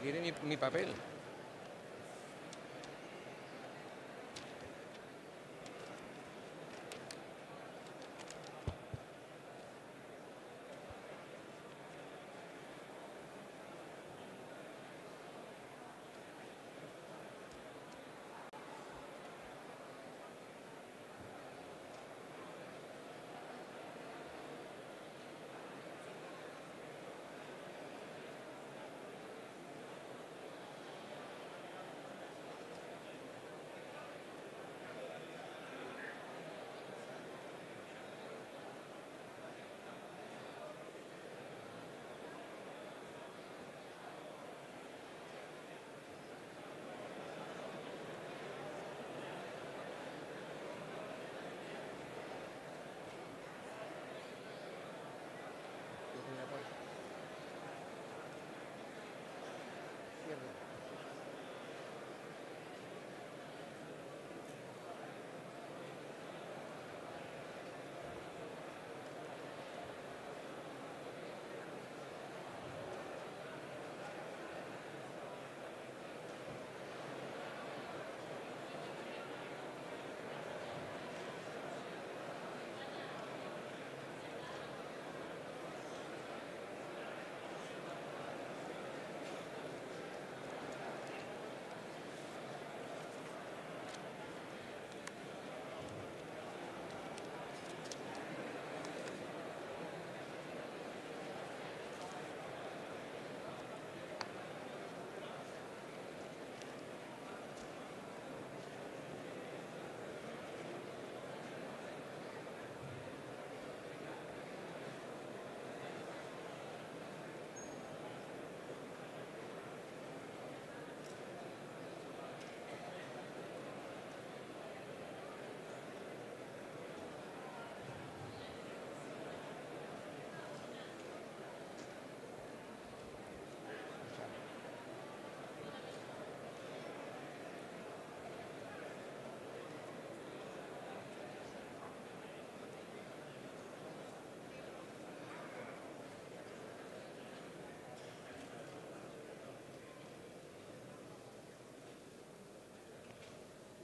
Tiene mi papel.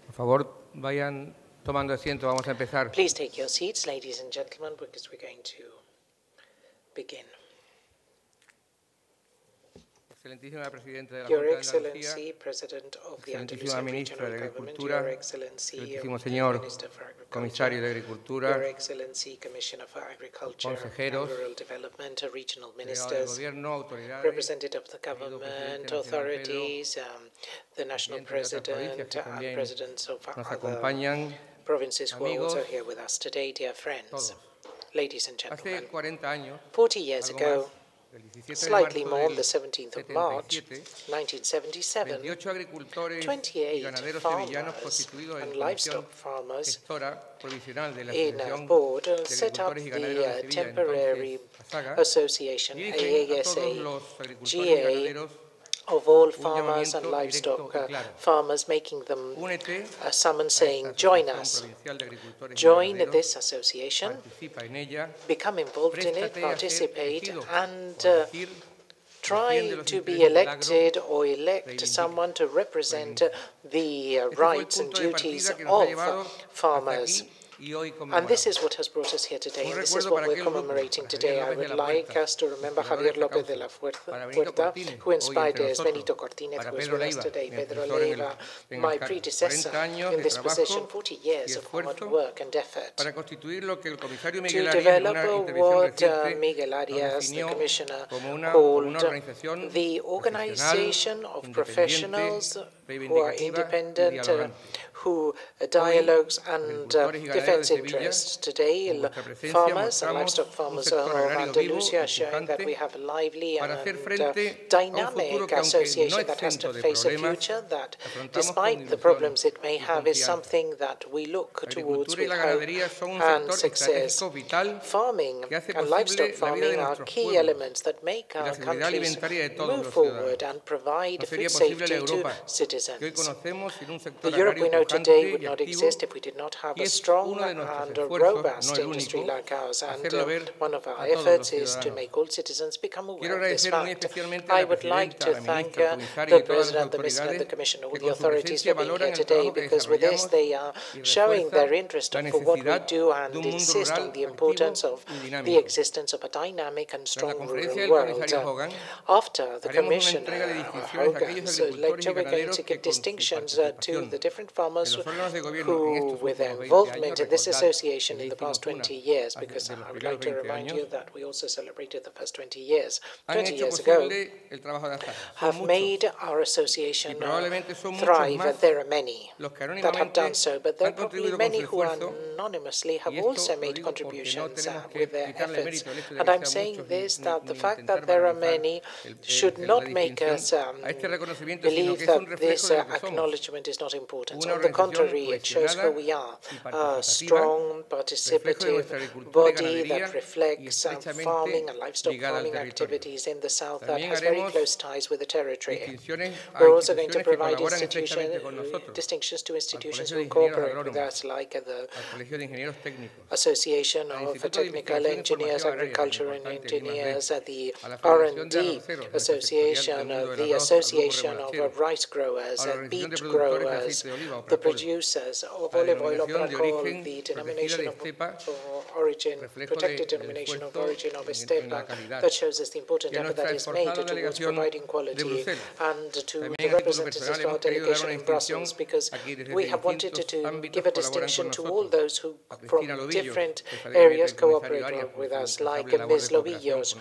Por favor, vayan tomando asiento. Vamos a empezar. Please take your seats, ladies and gentlemen, because we're going to begin. Excelentísima Presidenta de la Your Junta de Excellency, Andalucía, President of the Excelentísima Andalusian Ministra Regional de Government, Agricultura, Your Excellency, Excelentísimo Señor Minister for Agriculture, Comisario de Agricultura, Your Excellency, Commissioner for Agriculture consejeros, and Rural Development, regional delegados del ministers, Gobierno, autoridades, representative of the querido government, Presidente Nacional authorities, the national presidentes de otras provincias president, que and también presidents of nos other acompañan, provinces who are amigos, also here with us today, dear friends, todos. ladies and gentlemen. Hace 40 años, 40 years algo ago, más, el 17 de slightly marzo more, del the 17th of March, 77, 1977, 28 agricultores y 28 ganaderos sevillanos farmers constituidos en and Comisión livestock farmers Gestora Provisional de la in a Asociación board de set up Agricultores y Ganaderos de the Sevilla, temporary entonces ASAJA, association, dirigen a todos los agricultores y ASAJA-GA, ganaderos of all un farmers and llamamiento livestock directo y claro. farmers, making them Únete a summons saying, a esta join Asociación us, Provincial de Agricultores y join Ganaderos, this association, participa en ella, become involved in it, préstate a ser participate, elegido and o elegir, try defiende los to be intereses del agro, elected or elect reivindica. someone to represent the Este fue el rights and punto de duties partida que nos ha of llevado hasta farmers. aquí y hoy And this conmemoramos. is what has brought us here today, Un and this is recuerdo what para we're aquel grupo, commemorating para today. Javier I López would de la like Puerta, us to remember instigador Javier de esta López de causa, la para Benito Puerta, Cortines, who hoy inspired entre us, nosotros, Benito Cortines, para who is Pedro with us Leiva, today, mi Pedro antecesor en Leiva, el my cargo. predecessor 40 años in de this trabajo position, 40 y years of hard esfuerzo work and effort para constituir lo que el comisario to Miguel Arias, en una develop intervención what reciente, Miguel nos Arias, the definió commissioner, como una called organización the profesional, organization of independiente, professionals who are reivindicativa y independent, dialogante. who dialogues and Agricultores y ganaderos defends de Sevilla, interests. Today, con vuestra presencia farmers and mostramos livestock un farmers sector of agrario vivo Andalusia y are showing that we pujante have a lively para hacer and frente a un futuro dynamic que, aunque no association that has to exento de face a problemas, future that, afrontamos con despite the ilusión problems it may y have, is confianza. something that we look La towards agricultura y with la hope ganadería son un and sector success. estratégico vital Farming que hace and livestock posible la vida de farming are nuestros key pueblos elements that make y la our seguridad countries alimentaria de todos move los forward ciudadanos. and provide No sería food posible la safety to Europa que hoy citizens. conocemos sin un The sector Europe we agrario know today pujante would y not activo exist if we did not have y a es strong and a robust industry like ours, and one of our efforts is to make all citizens become aware of this fact. I would like to thank the President, the Minister, and the Commission, all the authorities for being here today, because with this they are showing their interest for what we do and insist on the importance of the existence of a dynamic and strong rural world. After the Commissioner Hogan's lecture, we're going to give distinctions to the different farmers who, with their involvement in this association in the past 20 years, because I would like to remind you that we also celebrated the first 20 years. 20 years ago, have made our association thrive. There are many that have done so, but there are probably many who anonymously have also made contributions with their efforts. And I'm saying this, that the fact that there are many should not make us believe that this acknowledgement is not important. On the contrary, it shows who we are, a strong, participative body that reflects farming and livestock farming activities in the south that has very close ties with the territory. We're also going to provide distinctions to institutions who cooperate with us, like the Association of Technical Engineers, Agricultural Engineers, the R&D Association, the Association of Rice Growers, Beet Growers, the producers of olive oil of Bracol, the denomination of origin, protected denomination of origin of Estepa, that shows us the important effort that is made towards providing quality, and to the representatives of our delegation in Brussels, because we have wanted to give a distinction to all those who from different areas cooperate with us, like Ms. Lobillos,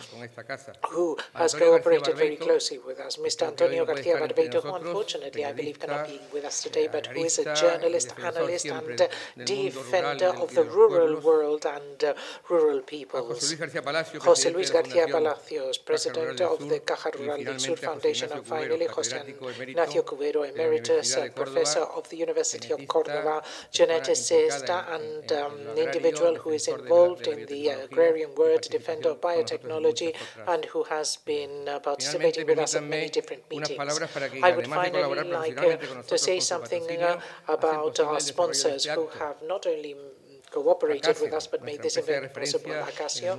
who has cooperated very closely with us, Mr. Antonio García Barbeito, who unfortunately I believe cannot be with us today, but who is a journalist, analyst, and defender of the rural world and rural peoples. José Luis García Palacios, President of the Caja Rural del Sur Foundation, and finally José Ignacio Cubero, Emeritus Professor of the University of Córdoba, geneticist and an individual who is involved in the agrarian world, defender of biotechnology, and who has been participating with us at many different meetings. I would finally like to say something about our sponsors who have not only cooperated with us but made this event possible. ASAJA,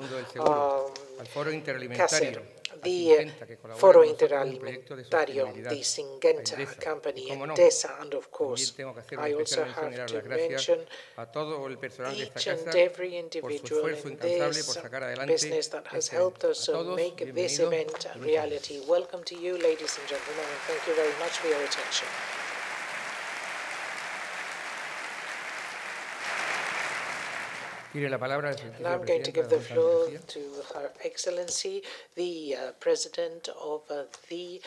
CASER, the Foro Interalimentario, the Syngenta company, Endesa, and of course, I also have to mention each and every individual in this business that has helped us make this event a reality. Welcome to you, ladies and gentlemen, and thank you very much for your attention. Now I'm going to give the floor to Her Excellency, the President of the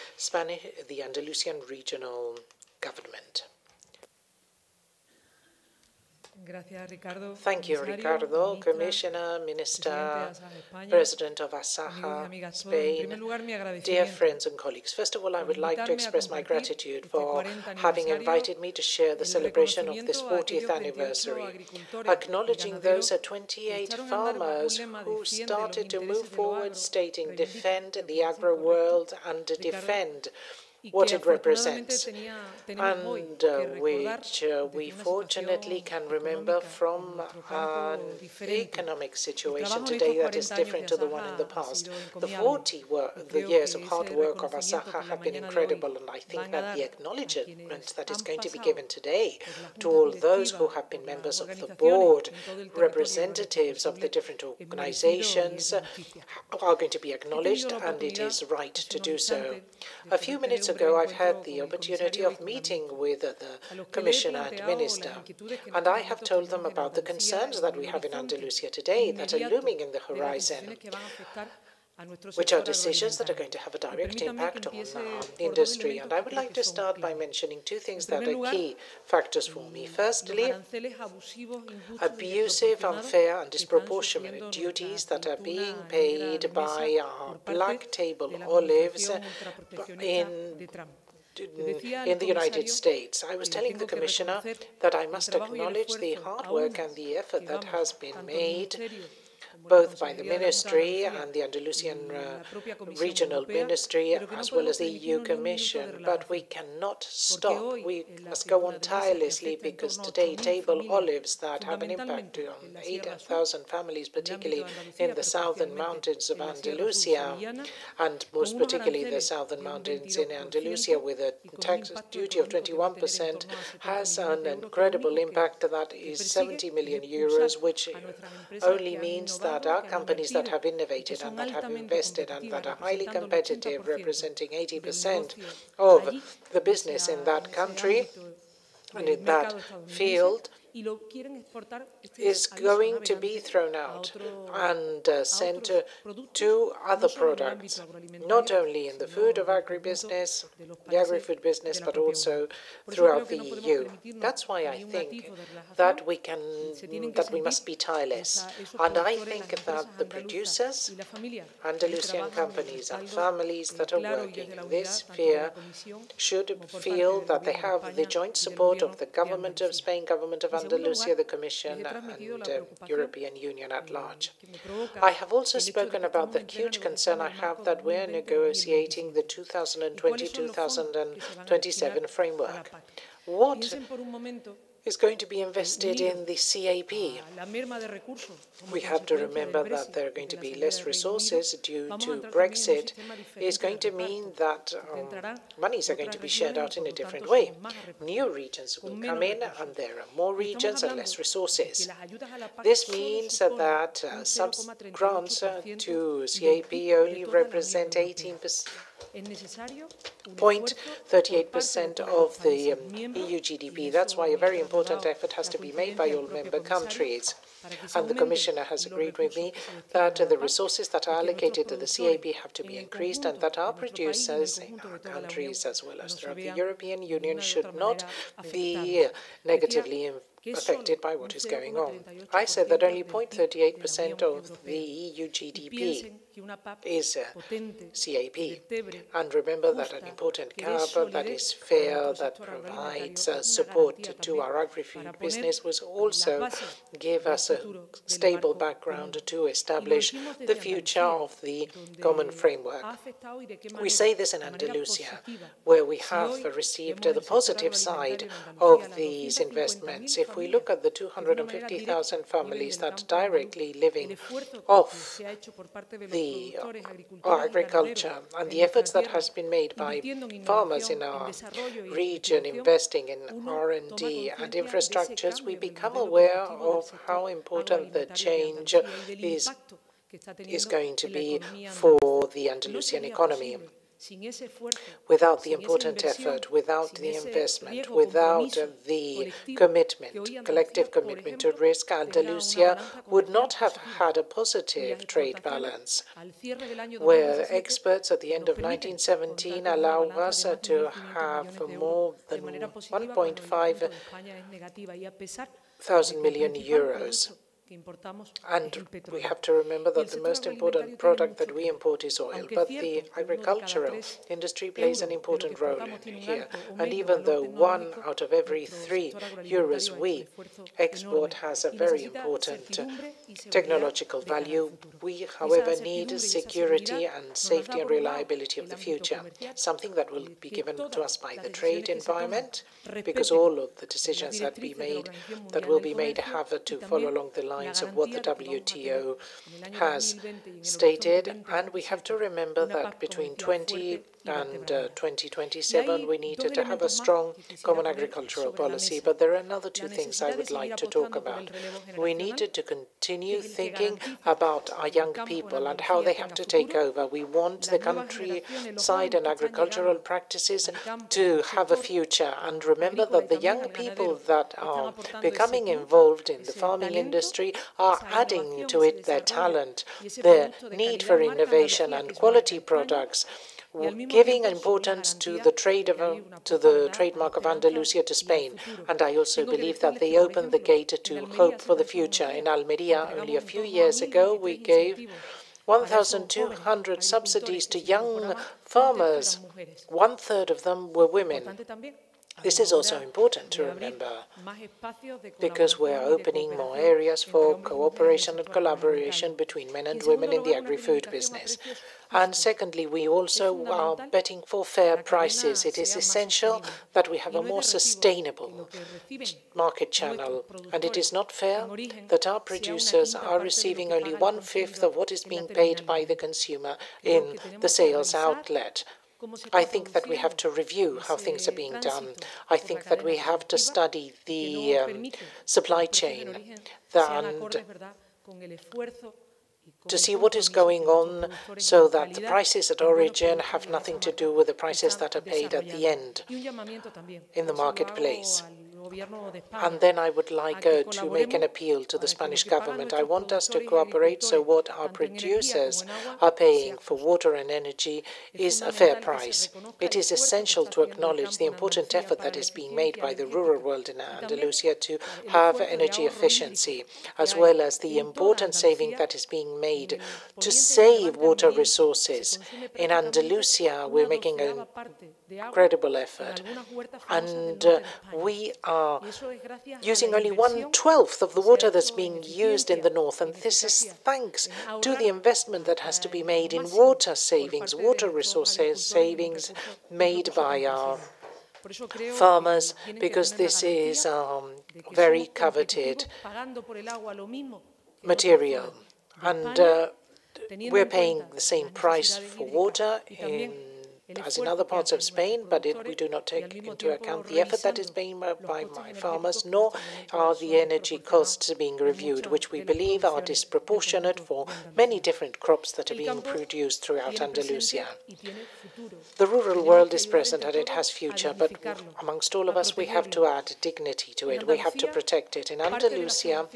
Andalusian Regional Government. Thank you, Ricardo, Commissioner, Minister, President of ASAJA, Spain, dear friends and colleagues. First of all, I would like to express my gratitude for having invited me to share the celebration of this 40th anniversary, acknowledging those 28 farmers who started to move forward, stating defend the agro world and defend what it represents, and which we fortunately can remember from an economic situation today that is different to the one in the past. The 40 years of hard work of ASAJA have been incredible, and I think that the acknowledgement that is going to be given today to all those who have been members of the board, representatives of the different organizations, are going to be acknowledged, and it is right to do so. A few minutes ago, I've had the opportunity of meeting with the Commissioner and Minister, and I have told them about the concerns that we have in Andalusia today that are looming in the horizon, which are decisions that are going to have a direct impact on the industry. And I would like to start by mentioning two things that are key factors for me. Firstly, abusive, unfair, and disproportionate duties that are being paid by our black table olives in the United States. I was telling the Commissioner that I must acknowledge the hard work and the effort that has been made both by the Ministry and the Andalusian Regional Ministry, as well as the EU Commission. But we cannot stop. We must go on tirelessly, because today table olives that have an impact on 8,000 families, particularly in the southern mountains of Andalusia, and most particularly the southern mountains in Andalusia, with a tax duty of 21%, has an incredible impact that is 70 million euros, which only means that our companies that have innovated and that have invested and that are highly competitive, representing 80% of the business in that country and in that field, is going to be thrown out and sent to other products, not only in the food of agribusiness, the agri-food business, but also throughout the EU. That's why I think that we must be tireless. And I think that the producers, Andalusian companies and families that are working in this sphere should feel that they have the joint support of the government of Spain, government of Andalusia, the Commission, and European Union at large. I have also spoken about the huge concern I have that we're negotiating the 2020-2027 framework. What is going to be invested in the CAP? We have to remember that there are going to be less resources due to Brexit. It's going to mean that monies are going to be shared out in a different way. New regions will come in, and there are more regions and less resources. This means that grants to CAP only represent 0.38% of the EU GDP. That's why a very important effort has to be made by all member countries. And the Commissioner has agreed with me that the resources that are allocated to the CAP have to be increased, and that our producers in our countries, as well as throughout the European Union, should not be negatively affected by what is going on. I said that only 0.38% of the EU GDP is CAP. And remember that an important CAP that is fair, that provides support to our agri-food business, will also give us a stable background to establish the future of the common framework. We say this in Andalusia, where we have received the positive side of these investments. If we look at the 250,000 families that are directly living off the agriculture, and the efforts that has been made by farmers in our region investing in R&D and infrastructures, we become aware of how important the change is going to be for the Andalusian economy. Without the important effort, without the investment, without the commitment, collective commitment to risk, Andalusia would not have had a positive trade balance, where experts at the end of 1917 allow us to have more than 1.5 thousand million euros. And we have to remember that the most important product that we import is oil, but the agricultural industry plays an important role in here. And even though 1 out of every 3 euros we export has a very important technological value, we, however, need security and safety and reliability of the future, something that will be given to us by the trade environment, because all of the decisions that will be made have to follow along the lines of what the WTO has stated. And we have to remember that between 20 and 2027 we needed to have a strong common agricultural policy. But there are another 2 things I would like to talk about. We needed to continue thinking about our young people and how they have to take over. We want the countryside and agricultural practices to have a future. And remember that the young people that are becoming involved in the farming industry are adding to it their talent, their need for innovation and quality products, giving importance to the trademark of Andalusia to Spain. And I also believe that they opened the gate to hope for the future. In Almeria, only a few years ago, we gave 1,200 subsidies to young farmers. 1/3 of them were women. This is also important to remember because we're opening more areas for cooperation and collaboration between men and women in the agri-food business. And secondly, we also are betting for fair prices. It is essential that we have a more sustainable market channel, and it is not fair that our producers are receiving only 1/5 of what is being paid by the consumer in the sales outlet. I think that we have to review how things are being done. I think that we have to study the supply chain and to see what is going on so that the prices at origin have nothing to do with the prices that are paid at the end in the marketplace. And then I would like to make an appeal to the Spanish government. I want us to cooperate so what our producers are paying for water and energy is a fair price. It is essential to acknowledge the important effort that is being made by the rural world in Andalusia to have energy efficiency, as well as the important saving that is being made to save water resources. In Andalusia, we're making an incredible effort, and we are using only 1/12 of the water that's being used in the north, and this is thanks to the investment that has to be made in water savings, water resources savings made by our farmers, because this is very coveted material. And we're paying the same price for water as in other parts of Spain, but we do not take into account the effort that is being made by my farmers, nor are the energy costs being reviewed, which we believe are disproportionate for many different crops that are being produced throughout Andalusia. The rural world is present and it has future, but amongst all of us, we have to add dignity to it. We have to protect it. In Andalusia,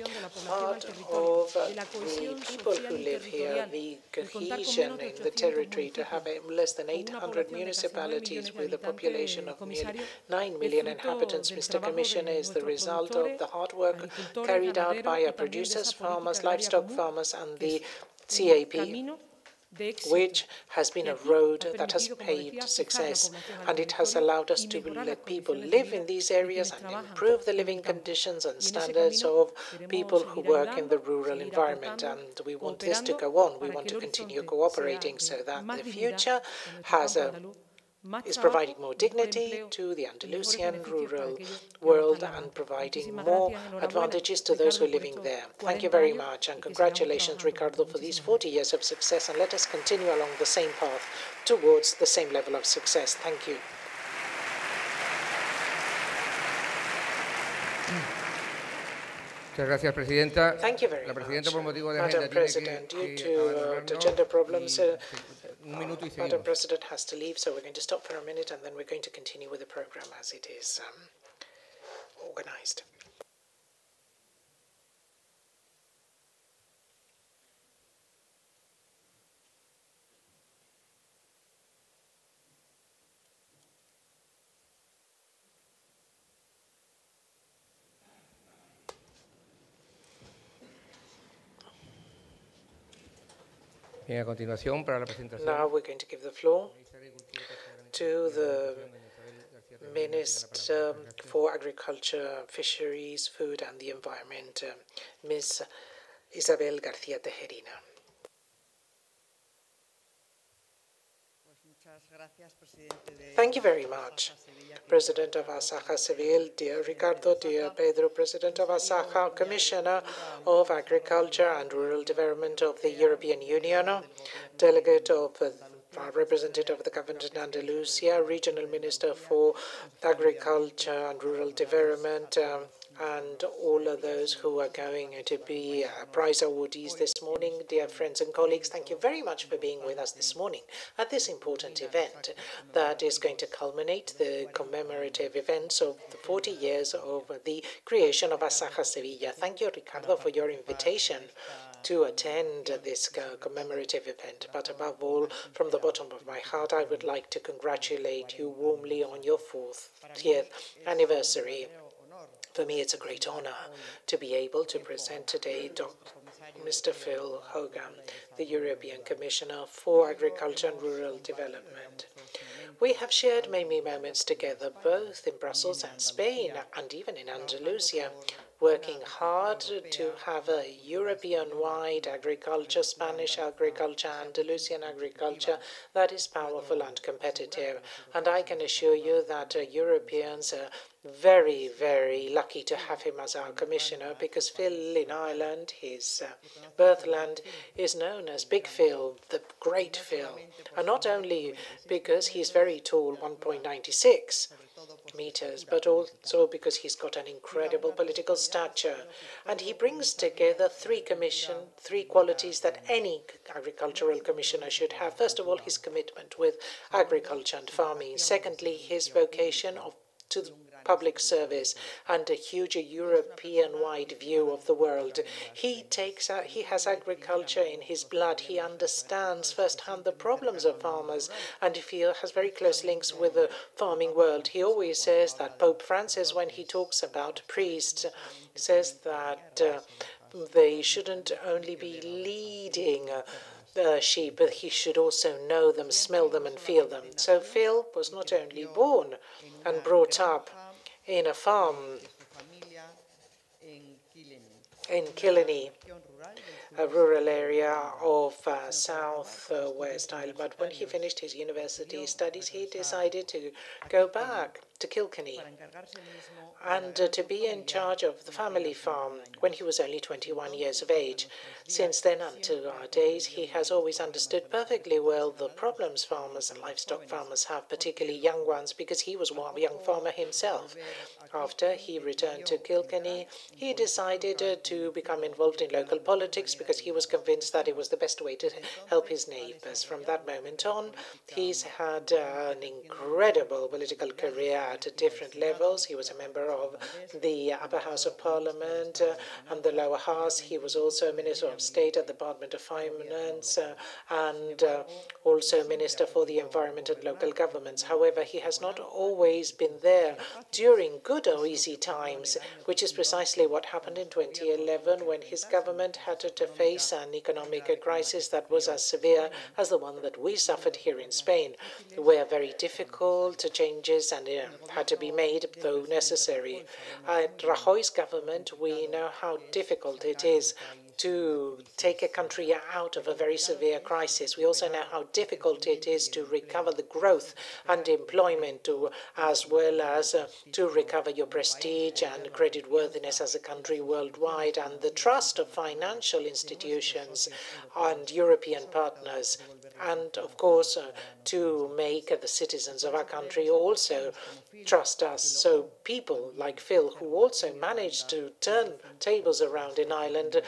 part of the people who live here, the cohesion in the territory to have less than 800 municipalities with a population of nearly 9 million inhabitants, Mr. Commissioner, is the result of the hard work carried out by our producers, farmers, livestock farmers, and the CAP, which has been a road that has paved success, and it has allowed us to let people live in these areas and improve the living conditions and standards of people who work in the rural environment. And we want this to go on. We want to continue cooperating so that the future is providing more dignity to the Andalusian rural world and providing more advantages to those who are living there. Thank you very much, and congratulations, Ricardo, for these 40 years of success, and let us continue along the same path towards the same level of success. Thank you. Thank you very much, Madam President. Due to gender problems, Madam President has to leave, so we're going to stop for a minute and then we're going to continue with the program as it is organized. Bien, a continuación, para la presentación. Now we're going to give the floor to the Minister for Agriculture, Fisheries, Food and the Environment, Ms. Isabel García Tejerina. Thank you very much, President of ASAJA-Seville, dear Ricardo, dear Pedro, President of ASAJA, Commissioner of Agriculture and Rural Development of the European Union, Delegate of representative of the government in Andalusia, Regional Minister for Agriculture and Rural Development, and all of those who are going to be prize awardees this morning. Dear friends and colleagues, thank you very much for being with us this morning at this important event that is going to culminate the commemorative events of the 40 years of the creation of ASAJA-Seville. Thank you, Ricardo, for your invitation to attend this commemorative event. But above all, from the bottom of my heart, I would like to congratulate you warmly on your 40th anniversary. For me, it's a great honor to be able to present today Mr. Phil Hogan, the European Commissioner for Agriculture and Rural Development. We have shared many moments together, both in Brussels and Spain, and even in Andalusia, working hard to have a European-wide agriculture, Spanish agriculture, Andalusian agriculture that is powerful and competitive. And I can assure you that Europeans are very, very lucky to have him as our commissioner, because Phil in Ireland, his birthland, is known as Big Phil, the Great Phil. And not only because he's very tall, 1.96 meters, but also because he's got an incredible political stature. And he brings together three qualities that any agricultural commissioner should have. First of all, his commitment with agriculture and farming. Secondly, his vocation to public service and a huge European-wide view of the world. He has agriculture in his blood. He understands firsthand the problems of farmers, and he has very close links with the farming world. He always says that Pope Francis, when he talks about priests, says that they shouldn't only be leading the sheep, but he should also know them, smell them, and feel them. So Phil was not only born and brought up in a farm in Killiney, a rural area of south-west Ireland. But when he finished his university studies, he decided to go back to Kilkenny and to be in charge of the family farm when he was only 21 years of age. Since then until our days, he has always understood perfectly well the problems farmers and livestock farmers have, particularly young ones, because he was a young farmer himself. After he returned to Kilkenny, he decided to become involved in local politics because he was convinced that it was the best way to help his neighbors. From that moment on, he's had an incredible political career at different levels. He was a member of the upper house of parliament and the lower house. He was also Minister of State at the Department of Finance and also Minister for the Environment and Local Governments. However, he has not always been there during good or easy times, which is precisely what happened in 2011 when his government had to face an economic crisis that was as severe as the one that we suffered here in Spain. Were very difficult changes and had to be made, though necessary. At Rajoy's government, we know how difficult it is to take a country out of a very severe crisis. We also know how difficult it is to recover the growth and employment, as well as to recover your prestige and creditworthiness as a country worldwide, and the trust of financial institutions and European partners, and of course to make the citizens of our country also trust us. So people like Phil, who also managed to turn tables around in Ireland,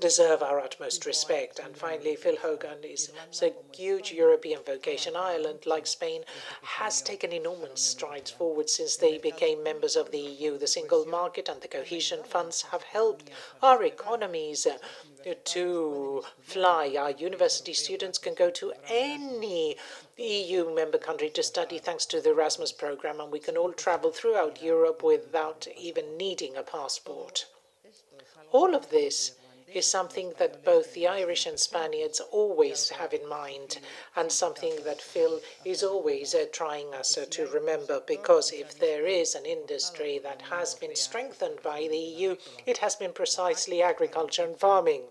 deserve our utmost respect. And finally, Phil Hogan is a huge European vocation. Ireland, like Spain, has taken enormous strides forward since they became members of the EU. The single market and the cohesion funds have helped our economies to fly. Our university students can go to any EU member country to study thanks to the Erasmus program, and we can all travel throughout Europe without even needing a passport. All of this is something that both the Irish and Spaniards always have in mind, and something that Phil is always trying us to remember, because if there is an industry that has been strengthened by the EU, it has been precisely agriculture and farming.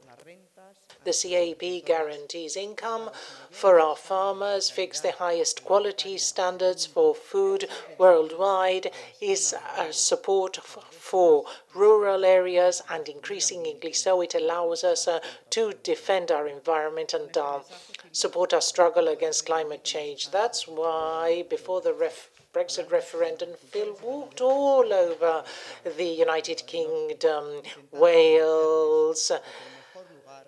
The CAP guarantees income for our farmers, fixes the highest quality standards for food worldwide, is a support for rural areas, and increasingly so it allows us to defend our environment and support our struggle against climate change. That's why before the Brexit referendum, Phil walked all over the United Kingdom, Wales,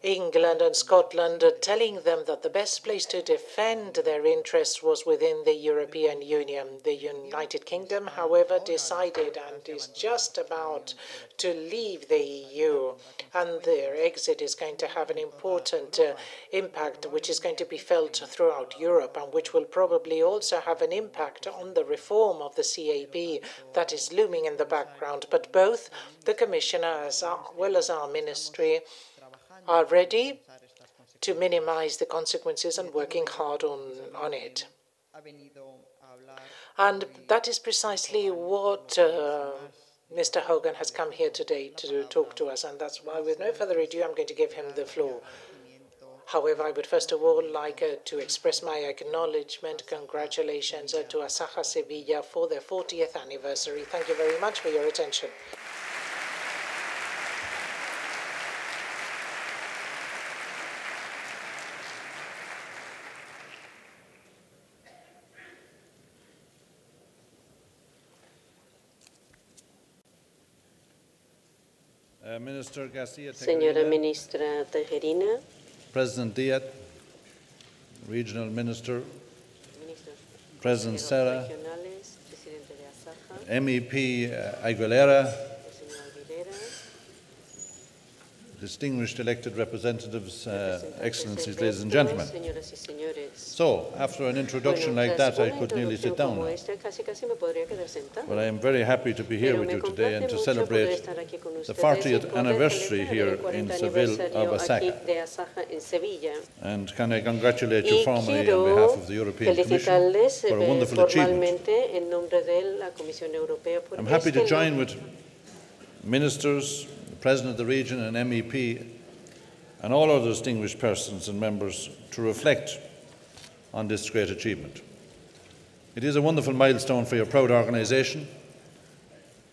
England and Scotland, telling them that the best place to defend their interests was within the European Union. The United Kingdom, however, decided and is just about to leave the EU, and their exit is going to have an important impact, which is going to be felt throughout Europe, and which will probably also have an impact on the reform of the CAP that is looming in the background. But both the Commissioner as well as our Ministry are ready to minimize the consequences and working hard on it. And that is precisely what Mr. Hogan has come here today to talk to us, and that's why, with no further ado, I'm going to give him the floor. However, I would first of all like to express my acknowledgement, congratulations to ASAJA-Seville for their 40th anniversary. Thank you very much for your attention. Señora Ministra Tejerina, President Díaz, Regional Minister, President Serra, MEP Aguilera, distinguished elected representatives, Excellencies, ladies and gentlemen. So, after an introduction like that, I could nearly sit down now. But I am very happy to be here with you today and to celebrate the 40th anniversary here in Seville of ASAJA. And can I congratulate you formally on behalf of the European Commission for a wonderful achievement. I'm happy to join with ministers, the President of the region and MEP and all other distinguished persons and members to reflect on this great achievement. It is a wonderful milestone for your proud organisation,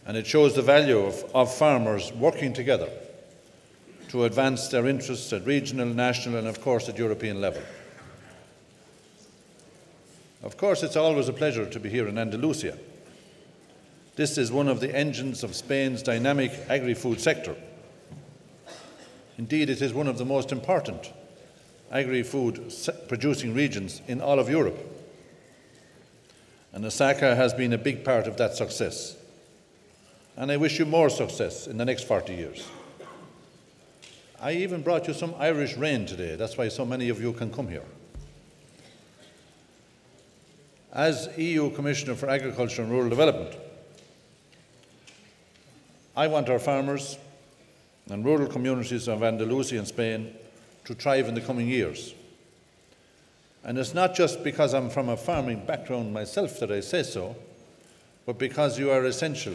and it shows the value of farmers working together to advance their interests at regional, national and of course at European level. Of course, it's always a pleasure to be here in Andalusia. This is one of the engines of Spain's dynamic agri-food sector. Indeed, it is one of the most important agri-food producing regions in all of Europe. And ASAJA has been a big part of that success. And I wish you more success in the next 40 years. I even brought you some Irish rain today. That's why so many of you can come here. As EU Commissioner for Agriculture and Rural Development, I want our farmers and rural communities of Andalusia and Spain to thrive in the coming years. And it's not just because I'm from a farming background myself that I say so, but because you are essential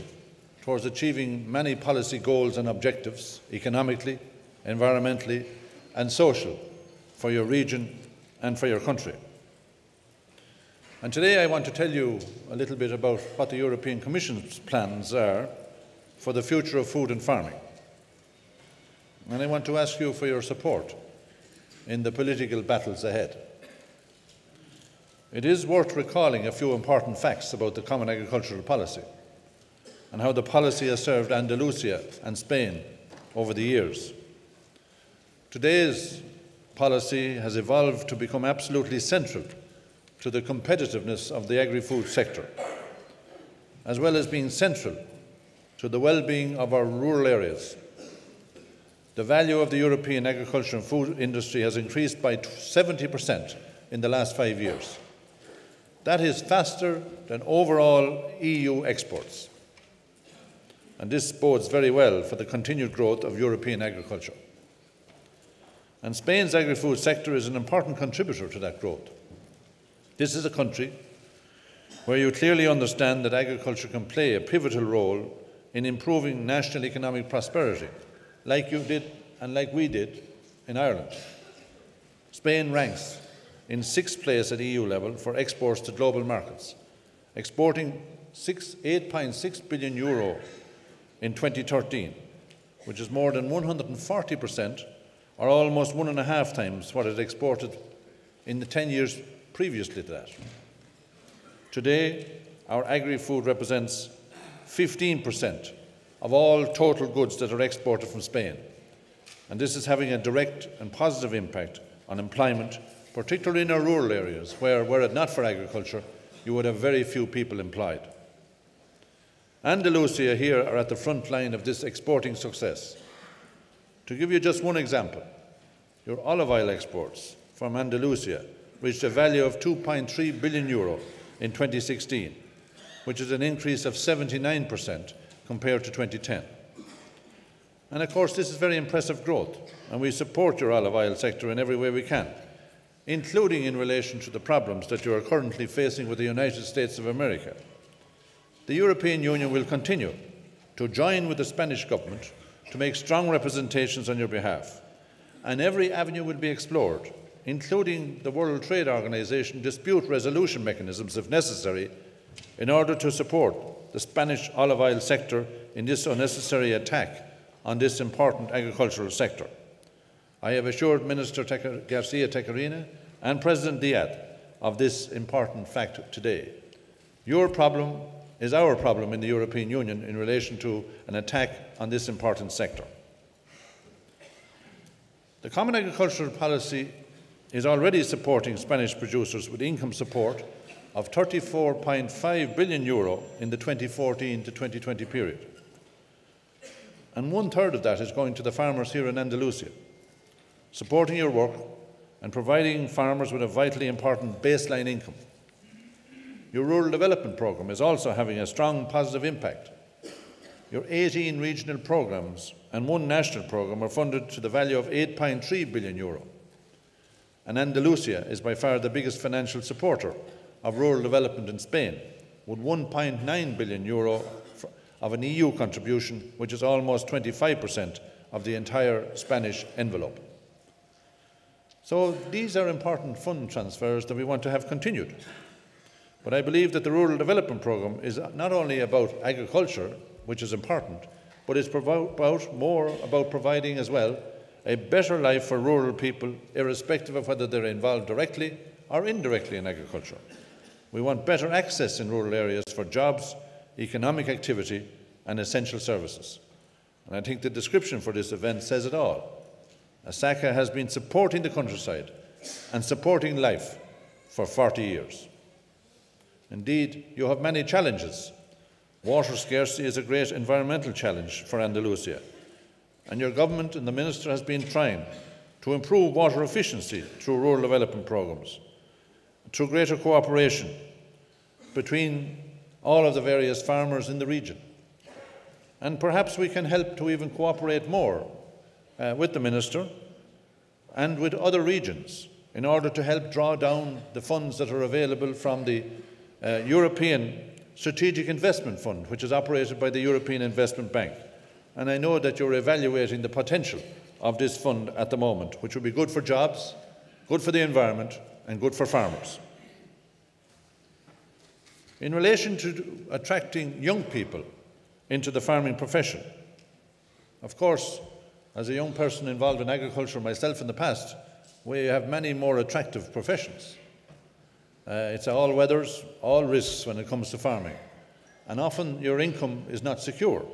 towards achieving many policy goals and objectives, economically, environmentally, and social, for your region and for your country. And today I want to tell you a little bit about what the European Commission's plans are for the future of food and farming. And I want to ask you for your support in the political battles ahead. It is worth recalling a few important facts about the Common Agricultural Policy and how the policy has served Andalusia and Spain over the years. Today's policy has evolved to become absolutely central to the competitiveness of the agri-food sector, as well as being central to the well-being of our rural areas. The value of the European agriculture and food industry has increased by 70% in the last 5 years. That is faster than overall EU exports. And this bodes very well for the continued growth of European agriculture. And Spain's agri-food sector is an important contributor to that growth. This is a country where you clearly understand that agriculture can play a pivotal role in improving national economic prosperity, like you did and like we did in Ireland. Spain ranks in 6th place at EU level for exports to global markets, exporting €8.6 billion in 2013, which is more than 140%, or almost 1.5 times what it exported in the 10 years previously to that. Today, our agri-food represents 15% of all total goods that are exported from Spain. And this is having a direct and positive impact on employment, particularly in our rural areas, where, were it not for agriculture, you would have very few people employed. Andalusia here are at the front line of this exporting success. To give you just one example, your olive oil exports from Andalusia reached a value of €2.3 billion in 2016, which is an increase of 79% compared to 2010. And of course, this is very impressive growth, and we support your olive oil sector in every way we can, including in relation to the problems that you are currently facing with the United States of America. The European Union will continue to join with the Spanish government to make strong representations on your behalf, and every avenue will be explored, including the World Trade Organization dispute resolution mechanisms if necessary, in order to support the Spanish olive oil sector in this unnecessary attack on this important agricultural sector. I have assured Minister Garcia Tejerina and President Diaz of this important fact today. Your problem is our problem in the European Union in relation to an attack on this important sector. The Common Agricultural Policy is already supporting Spanish producers with income support of €34.5 billion in the 2014 to 2020 period. And 1/3 of that is going to the farmers here in Andalusia, supporting your work and providing farmers with a vitally important baseline income. Your rural development programme is also having a strong positive impact. Your 18 regional programmes and 1 national programme are funded to the value of €8.3 billion. And Andalusia is by far the biggest financial supporter of rural development in Spain, with €1.9 billion of an EU contribution, which is almost 25% of the entire Spanish envelope. So these are important fund transfers that we want to have continued. But I believe that the Rural Development Programme is not only about agriculture, which is important, but it's more about providing as well a better life for rural people, irrespective of whether they're involved directly or indirectly in agriculture. We want better access in rural areas for jobs, economic activity and essential services. And I think the description for this event says it all. ASAJA has been supporting the countryside and supporting life for 40 years. Indeed, you have many challenges. Water scarcity is a great environmental challenge for Andalusia, and your government and the Minister has been trying to improve water efficiency through rural development programmes, through greater cooperation between all of the various farmers in the region. And perhaps we can help to even cooperate more with the Minister and with other regions in order to help draw down the funds that are available from the European Strategic Investment Fund, which is operated by the European Investment Bank. And I know that you're evaluating the potential of this fund at the moment, which will be good for jobs, good for the environment and good for farmers. In relation to attracting young people into the farming profession, of course, as a young person involved in agriculture myself in the past, we have many more attractive professions. It's all weathers, all risks when it comes to farming. And often your income is not secure.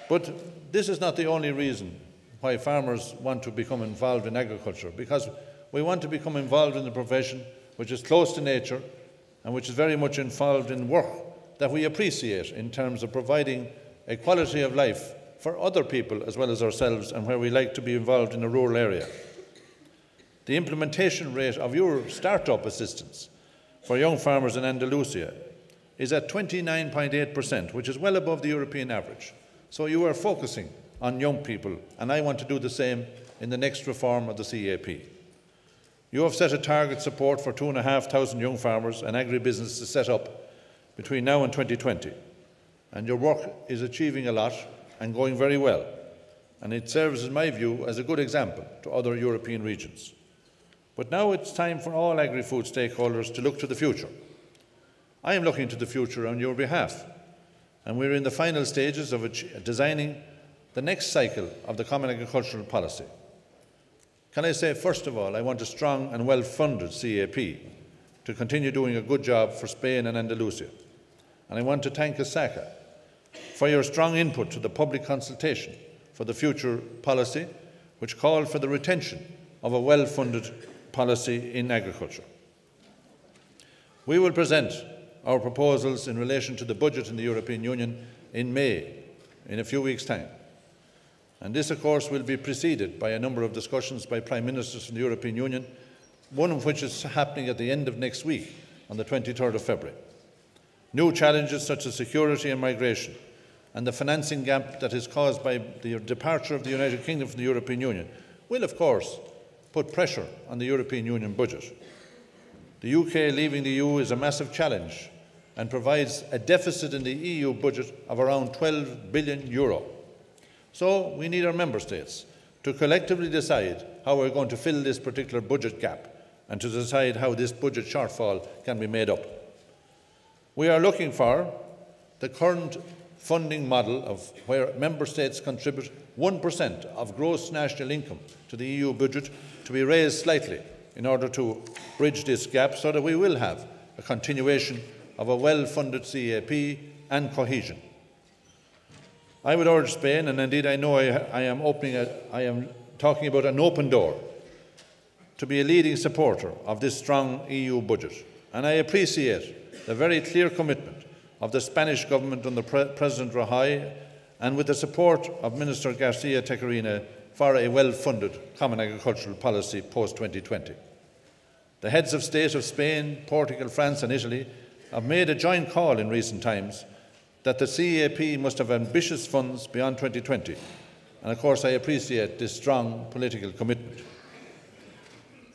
But this is not the only reason why farmers want to become involved in agriculture, because we want to become involved in the profession which is close to nature and which is very much involved in work that we appreciate in terms of providing a quality of life for other people as well as ourselves, and where we like to be involved in a rural area. The implementation rate of your start-up assistance for young farmers in Andalusia is at 29.8%, which is well above the European average. So you are focusing on young people, and I want to do the same in the next reform of the CAP. You have set a target support for 2,500 young farmers and agribusiness to set up between now and 2020. And your work is achieving a lot and going very well. And it serves, in my view, as a good example to other European regions. But now it's time for all agri-food stakeholders to look to the future. I am looking to the future on your behalf, and we're in the final stages of designing the next cycle of the Common Agricultural Policy. Can I say, first of all, I want a strong and well-funded CAP to continue doing a good job for Spain and Andalusia. And I want to thank ASAJA for your strong input to the public consultation for the future policy, which called for the retention of a well-funded policy in agriculture. We will present our proposals in relation to the budget in the European Union in May, in a few weeks' time. And this, of course, will be preceded by a number of discussions by Prime Ministers from the European Union, one of which is happening at the end of next week, on the 23rd of February. New challenges such as security and migration and the financing gap that is caused by the departure of the United Kingdom from the European Union will, of course, put pressure on the European Union budget. The UK leaving the EU is a massive challenge and provides a deficit in the EU budget of around €12 billion. So we need our member states to collectively decide how we're going to fill this particular budget gap and to decide how this budget shortfall can be made up. We are looking for the current funding model of where member states contribute 1% of gross national income to the EU budget to be raised slightly in order to bridge this gap so that we will have a continuation of a well-funded CAP and cohesion. I would urge Spain, and indeed I know I am talking about an open door, to be a leading supporter of this strong EU budget. And I appreciate the very clear commitment of the Spanish government under President Rajoy and with the support of Minister Garcia Tejerina for a well-funded common agricultural policy post-2020. The heads of state of Spain, Portugal, France and Italy have made a joint call in recent times that the CAP must have ambitious funds beyond 2020. And of course I appreciate this strong political commitment.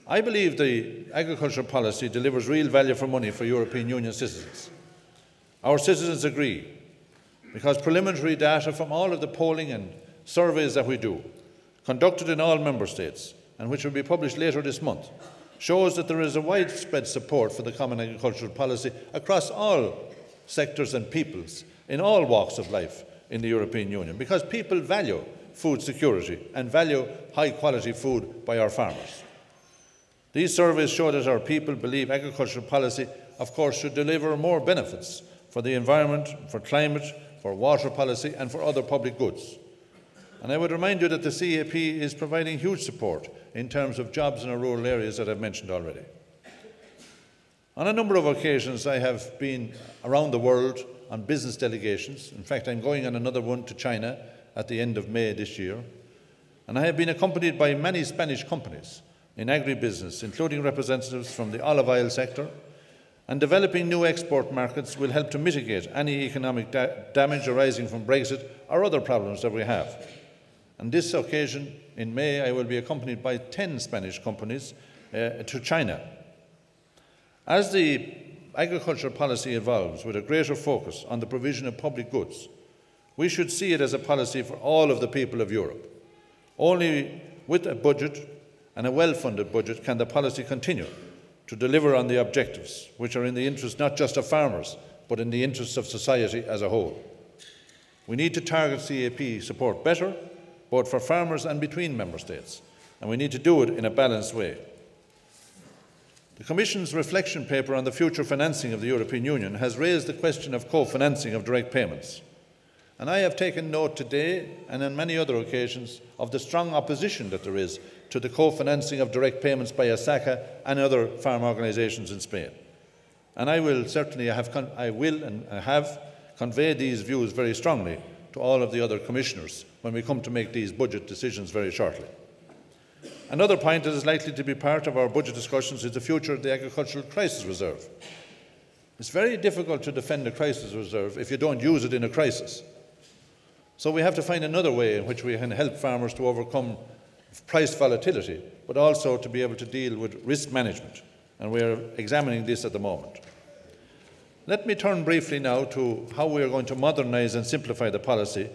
I believe the agricultural policy delivers real value for money for European Union citizens. Our citizens agree, because preliminary data from all of the polling and surveys that we do, conducted in all member states, and which will be published later this month, shows that there is a widespread support for the common agricultural policy across all sectors and peoples in all walks of life in the European Union, because people value food security and value high-quality food by our farmers. These surveys show that our people believe agricultural policy, of course, should deliver more benefits for the environment, for climate, for water policy and for other public goods. And I would remind you that the CAP is providing huge support in terms of jobs in our rural areas that I've mentioned already. On a number of occasions I have been around the world on business delegations. In fact, I'm going on another one to China at the end of May this year. And I have been accompanied by many Spanish companies in agribusiness, including representatives from the olive oil sector, and developing new export markets will help to mitigate any economic damage arising from Brexit or other problems that we have. On this occasion, in May, I will be accompanied by 10 Spanish companies to China. As the agricultural policy evolves with a greater focus on the provision of public goods, we should see it as a policy for all of the people of Europe. Only with a budget and a well-funded budget can the policy continue to deliver on the objectives, which are in the interest not just of farmers, but in the interests of society as a whole. We need to target CAP support better, both for farmers and between member states, and we need to do it in a balanced way. The Commission's reflection paper on the future financing of the European Union has raised the question of co-financing of direct payments. And I have taken note today and on many other occasions of the strong opposition that there is to the co-financing of direct payments by ASAJA and other farm organisations in Spain. And I will certainly have conveyed these views very strongly to all of the other commissioners when we come to make these budget decisions very shortly. Another point that is likely to be part of our budget discussions is the future of the Agricultural Crisis Reserve. It's very difficult to defend a crisis reserve if you don't use it in a crisis. So we have to find another way in which we can help farmers to overcome price volatility, but also to be able to deal with risk management. And we are examining this at the moment. Let me turn briefly now to how we are going to modernise and simplify the policy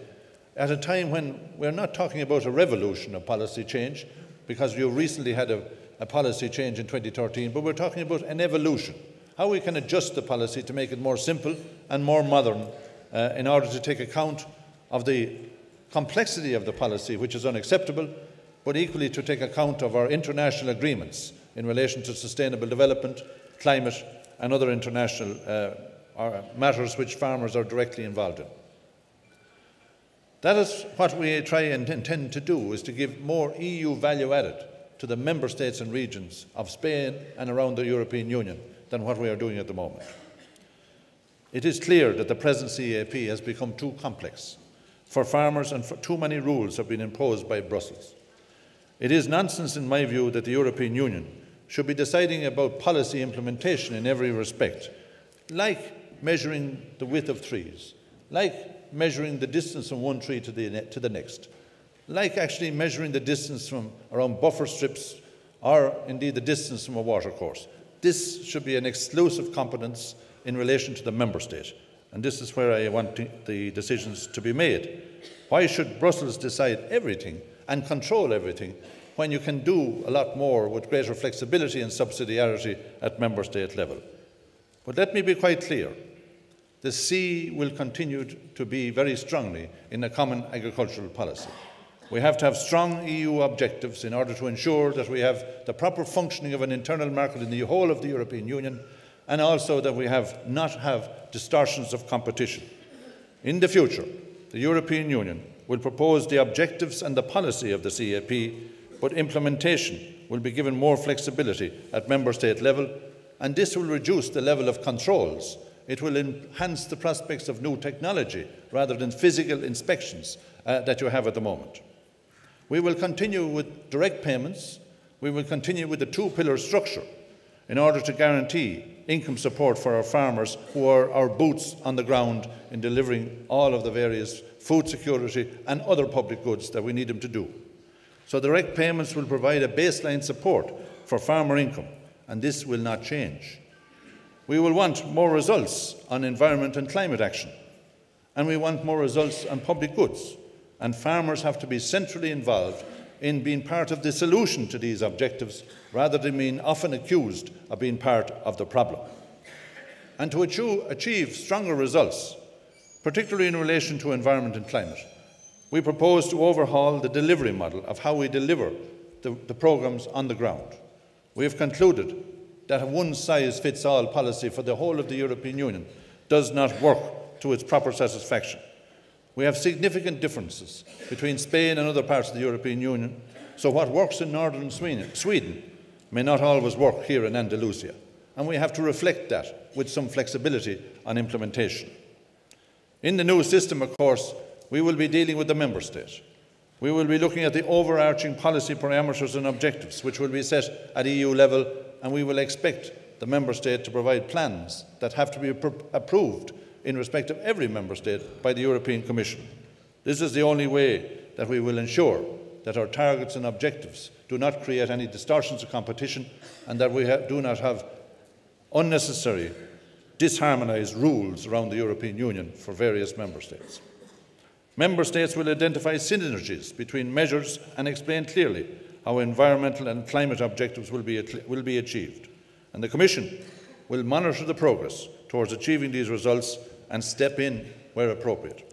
at a time when we're not talking about a revolution of policy change, because you recently had a policy change in 2013, but we're talking about an evolution. How we can adjust the policy to make it more simple and more modern in order to take account of the complexity of the policy, which is unacceptable, but equally to take account of our international agreements in relation to sustainable development, climate and other international matters which farmers are directly involved in. That is what we try and intend to do, is to give more EU value added to the member states and regions of Spain and around the European Union than what we are doing at the moment. It is clear that the present CAP has become too complex for farmers and too many rules have been imposed by Brussels. It is nonsense, in my view, that the European Union should be deciding about policy implementation in every respect, like measuring the width of trees, like measuring the distance from one tree to the next, like actually measuring the distance from around buffer strips or indeed the distance from a watercourse. This should be an exclusive competence in relation to the member state, and this is where I want the decisions to be made. Why should Brussels decide everything and control everything when you can do a lot more with greater flexibility and subsidiarity at member state level? But let me be quite clear. The sea will continue to be very strongly in a common agricultural policy. We have to have strong EU objectives in order to ensure that we have the proper functioning of an internal market in the whole of the European Union, and also that we not have distortions of competition. In the future, the European Union will propose the objectives and the policy of the CAP, but implementation will be given more flexibility at member state level, and this will reduce the level of controls. It will enhance the prospects of new technology rather than physical inspections that you have at the moment. We will continue with direct payments. We will continue with the two-pillar structure in order to guarantee income support for our farmers, who are our boots on the ground in delivering all of the various food security and other public goods that we need them to do. So direct payments will provide a baseline support for farmer income, and this will not change. We will want more results on environment and climate action, and we want more results on public goods, and farmers have to be centrally involved in being part of the solution to these objectives rather than being often accused of being part of the problem. And to achieve stronger results, particularly in relation to environment and climate, we propose to overhaul the delivery model of how we deliver the programmes on the ground. We have concluded that a one-size-fits-all policy for the whole of the European Union does not work to its proper satisfaction. We have significant differences between Spain and other parts of the European Union, so what works in northern Sweden may not always work here in Andalusia, and we have to reflect that with some flexibility on implementation. In the new system, of course, we will be dealing with the member state. We will be looking at the overarching policy parameters and objectives which will be set at EU level, and we will expect the member state to provide plans that have to be approved in respect of every member state by the European Commission. This is the only way that we will ensure that our targets and objectives do not create any distortions of competition, and that we do not have unnecessary, disharmonised rules around the European Union for various member states. Member states will identify synergies between measures and explain clearly how environmental and climate objectives will be achieved. And the Commission will monitor the progress towards achieving these results and step in where appropriate.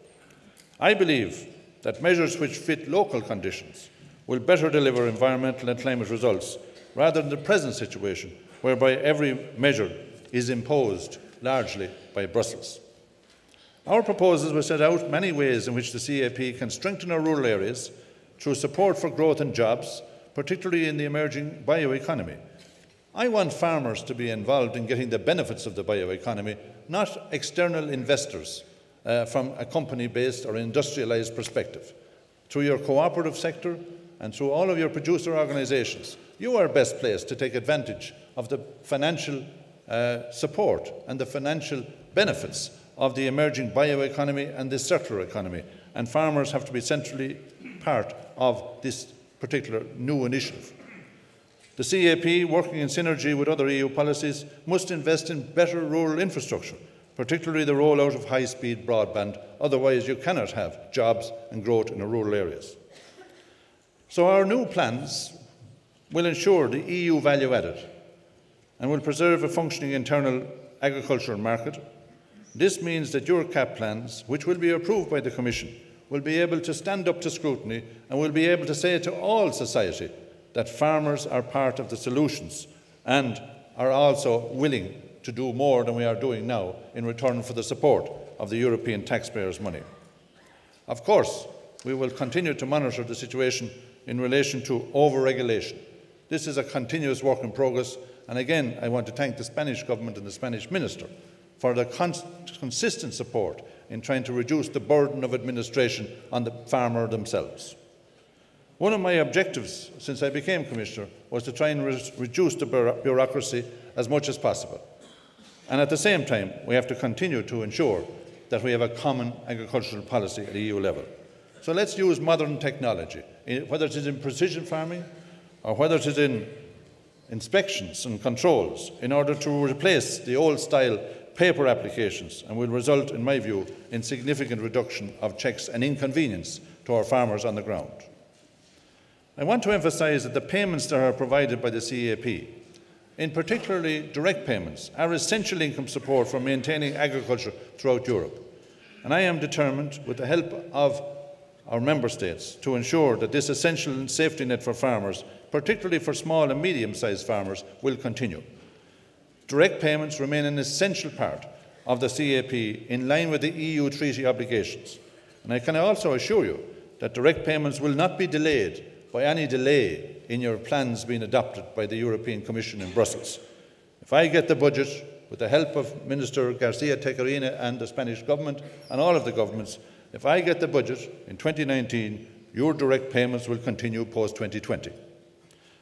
I believe that measures which fit local conditions will better deliver environmental and climate results rather than the present situation whereby every measure is imposed largely by Brussels. Our proposals will set out many ways in which the CAP can strengthen our rural areas through support for growth and jobs, particularly in the emerging bioeconomy. I want farmers to be involved in getting the benefits of the bioeconomy, not external investors from a company-based or industrialised perspective. Through your cooperative sector and through all of your producer organisations, you are best placed to take advantage of the financial support and the financial benefits of the emerging bioeconomy and the circular economy, and farmers have to be centrally part of this particular new initiative. The CAP, working in synergy with other EU policies, must invest in better rural infrastructure, particularly the rollout of high-speed broadband. Otherwise, you cannot have jobs and growth in the rural areas. So our new plans will ensure the EU value added and will preserve a functioning internal agricultural market. This means that your CAP plans, which will be approved by the Commission, will be able to stand up to scrutiny and will be able to say to all society that farmers are part of the solutions and are also willing to do more than we are doing now in return for the support of the European taxpayers' money. Of course, we will continue to monitor the situation in relation to over-regulation. This is a continuous work in progress, and again I want to thank the Spanish government and the Spanish minister for the consistent support in trying to reduce the burden of administration on the farmer themselves. One of my objectives since I became Commissioner was to try and reduce the bureaucracy as much as possible. And at the same time, we have to continue to ensure that we have a common agricultural policy at EU level. So let's use modern technology, whether it is in precision farming or whether it is in inspections and controls, in order to replace the old-style paper applications, and will result, in my view, in significant reduction of checks and inconvenience to our farmers on the ground. I want to emphasise that the payments that are provided by the CAP, in particularly direct payments, are essential income support for maintaining agriculture throughout Europe. And I am determined, with the help of our Member States, to ensure that this essential safety net for farmers, particularly for small and medium-sized farmers, will continue. Direct payments remain an essential part of the CAP in line with the EU treaty obligations. And I can also assure you that direct payments will not be delayed by any delay in your plans being adopted by the European Commission in Brussels. If I get the budget, with the help of Minister Garcia-Tejerina and the Spanish government and all of the governments, if I get the budget in 2019, your direct payments will continue post-2020.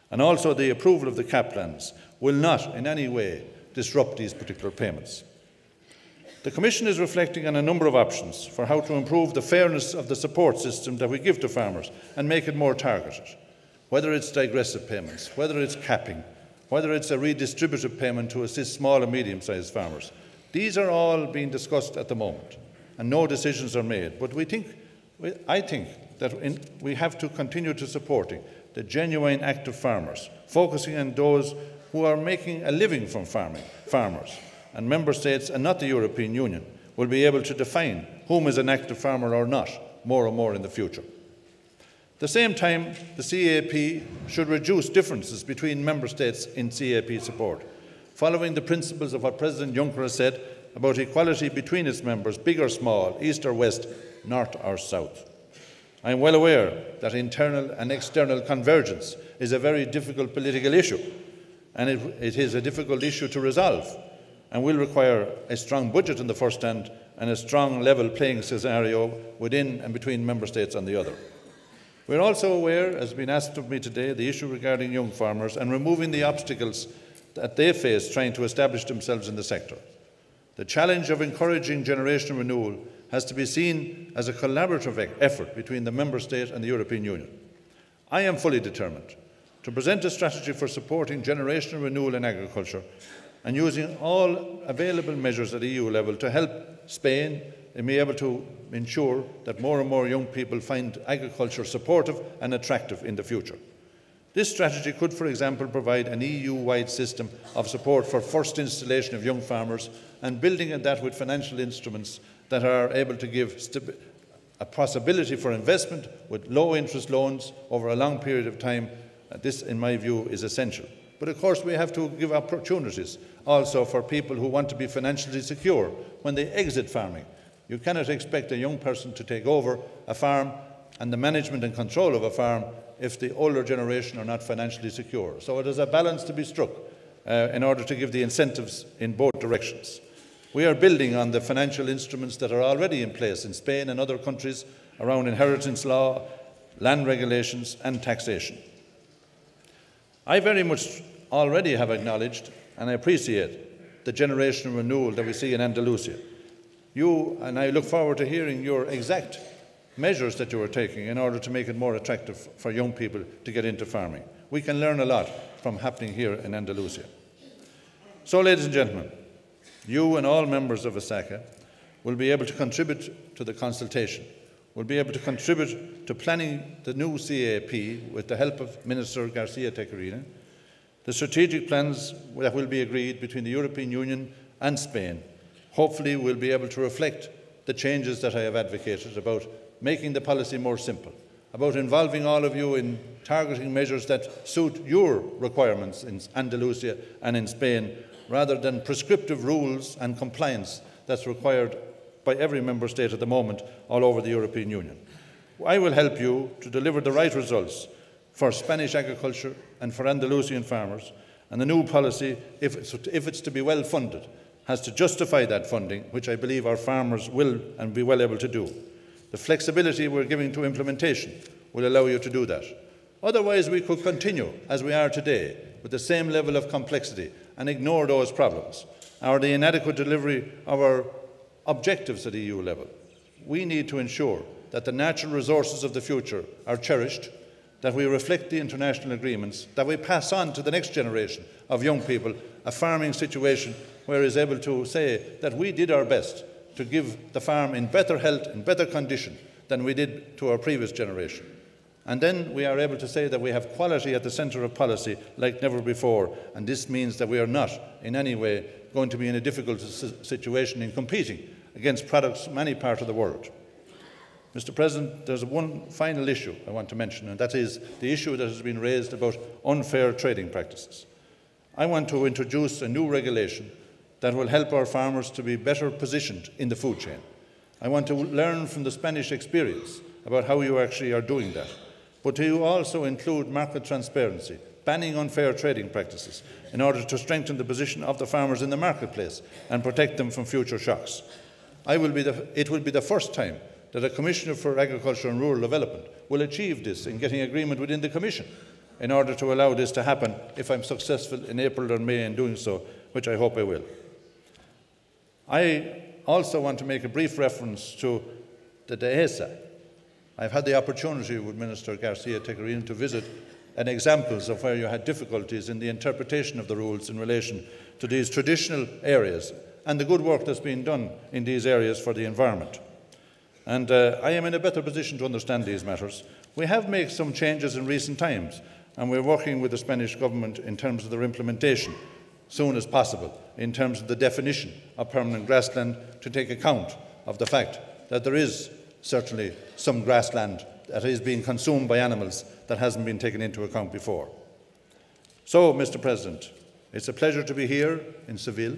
And also the approval of the CAP plans will not in any way disrupt these particular payments. The Commission is reflecting on a number of options for how to improve the fairness of the support system that we give to farmers and make it more targeted, whether it's digressive payments, whether it's capping, whether it's a redistributive payment to assist small and medium-sized farmers. These are all being discussed at the moment, and no decisions are made. But I think that we have to continue to supporting the genuine active farmers, focusing on those who are making a living from farmers. And Member States, and not the European Union, will be able to define whom is an active farmer or not more and more in the future. At the same time, the CAP should reduce differences between Member States in CAP support, following the principles of what President Juncker has said about equality between its members, big or small, east or west, north or south. I am well aware that internal and external convergence is a very difficult political issue, and it is a difficult issue to resolve, and will require a strong budget on the first hand and a strong level playing scenario within and between Member States on the other. We are also aware, as has been asked of me today, the issue regarding young farmers and removing the obstacles that they face trying to establish themselves in the sector. The challenge of encouraging generational renewal has to be seen as a collaborative effort between the Member State and the European Union. I am fully determined to present a strategy for supporting generational renewal in agriculture and using all available measures at EU level to help Spain and be able to ensure that more and more young people find agriculture supportive and attractive in the future. This strategy could, for example, provide an EU-wide system of support for first installation of young farmers and building on that with financial instruments that are able to give a possibility for investment with low-interest loans over a long period of time. This, in my view, is essential. But of course, we have to give opportunities also for people who want to be financially secure when they exit farming. You cannot expect a young person to take over a farm and the management and control of a farm if the older generation are not financially secure. So it is a balance to be struck in order to give the incentives in both directions. We are building on the financial instruments that are already in place in Spain and other countries around inheritance law, land regulations and taxation. I very much already have acknowledged and I appreciate the generational renewal that we see in Andalusia. You and I look forward to hearing your exact measures that you are taking in order to make it more attractive for young people to get into farming. We can learn a lot from happening here in Andalusia. So, ladies and gentlemen, you and all members of ASAJA will be able to contribute to the consultation, will be able to contribute to planning the new CAP with the help of Minister Garcia-Tejerina, the strategic plans that will be agreed between the European Union and Spain. Hopefully we'll be able to reflect the changes that I have advocated about making the policy more simple, about involving all of you in targeting measures that suit your requirements in Andalusia and in Spain, rather than prescriptive rules and compliance that's required by every member state at the moment all over the European Union. I will help you to deliver the right results for Spanish agriculture and for Andalusian farmers, and the new policy, if it's to be well funded, has to justify that funding, which I believe our farmers will and be well able to do. The flexibility we're giving to implementation will allow you to do that. Otherwise, we could continue as we are today with the same level of complexity and ignore those problems, or the inadequate delivery of our objectives at EU level. We need to ensure that the natural resources of the future are cherished, that we reflect the international agreements, that we pass on to the next generation of young people a farming situation where is able to say that we did our best to give the farm in better health, in better condition than we did to our previous generation. And then we are able to say that we have quality at the centre of policy like never before, and this means that we are not in any way going to be in a difficult situation in competing against products from any part of the world. Mr. President, there's one final issue I want to mention, and that is the issue that has been raised about unfair trading practices. I want to introduce a new regulation that will help our farmers to be better positioned in the food chain. I want to learn from the Spanish experience about how you actually are doing that, but to also include market transparency, banning unfair trading practices in order to strengthen the position of the farmers in the marketplace and protect them from future shocks. It will be the first time that a Commissioner for Agriculture and Rural Development will achieve this in getting agreement within the Commission in order to allow this to happen if I'm successful in April or May in doing so, which I hope I will. I also want to make a brief reference to the DEHESA. I've had the opportunity with Minister Garcia Tejerin to visit and examples of where you had difficulties in the interpretation of the rules in relation to these traditional areas and the good work that's been done in these areas for the environment. And I am in a better position to understand these matters. We have made some changes in recent times, and we're working with the Spanish government in terms of their implementation soon as possible, in terms of the definition of permanent grassland, to take account of the fact that there is certainly some grassland that is being consumed by animals that hasn't been taken into account before. So, Mr. President, it's a pleasure to be here in Seville.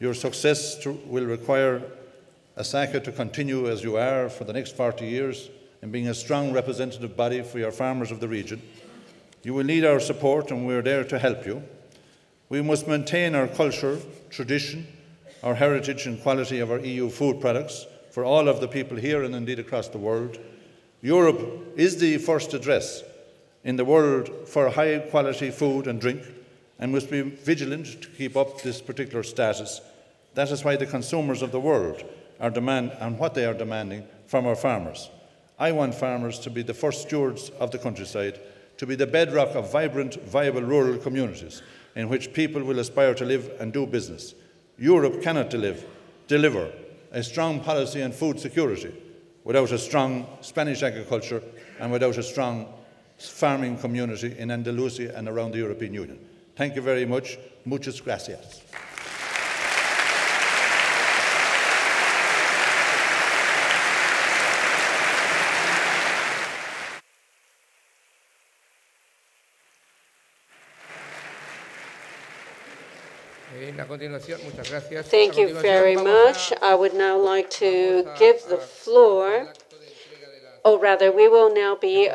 Your success will require ASAJA to continue as you are for the next 40 years in being a strong representative body for your farmers of the region. You will need our support, and we're there to help you. We must maintain our culture, tradition, our heritage and quality of our EU food products for all of the people here and indeed across the world. Europe is the first address in the world for high quality food and drink, and must be vigilant to keep up this particular status. That is why the consumers of the world are what they are demanding from our farmers. I want farmers to be the first stewards of the countryside, to be the bedrock of vibrant, viable rural communities in which people will aspire to live and do business. Europe cannot deliver a strong policy on food security without a strong Spanish agriculture and without a strong farming community in Andalusia and around the European Union. Thank you very much. Muchas gracias. Thank you very much. I would now like to give the floor, or rather, we will now be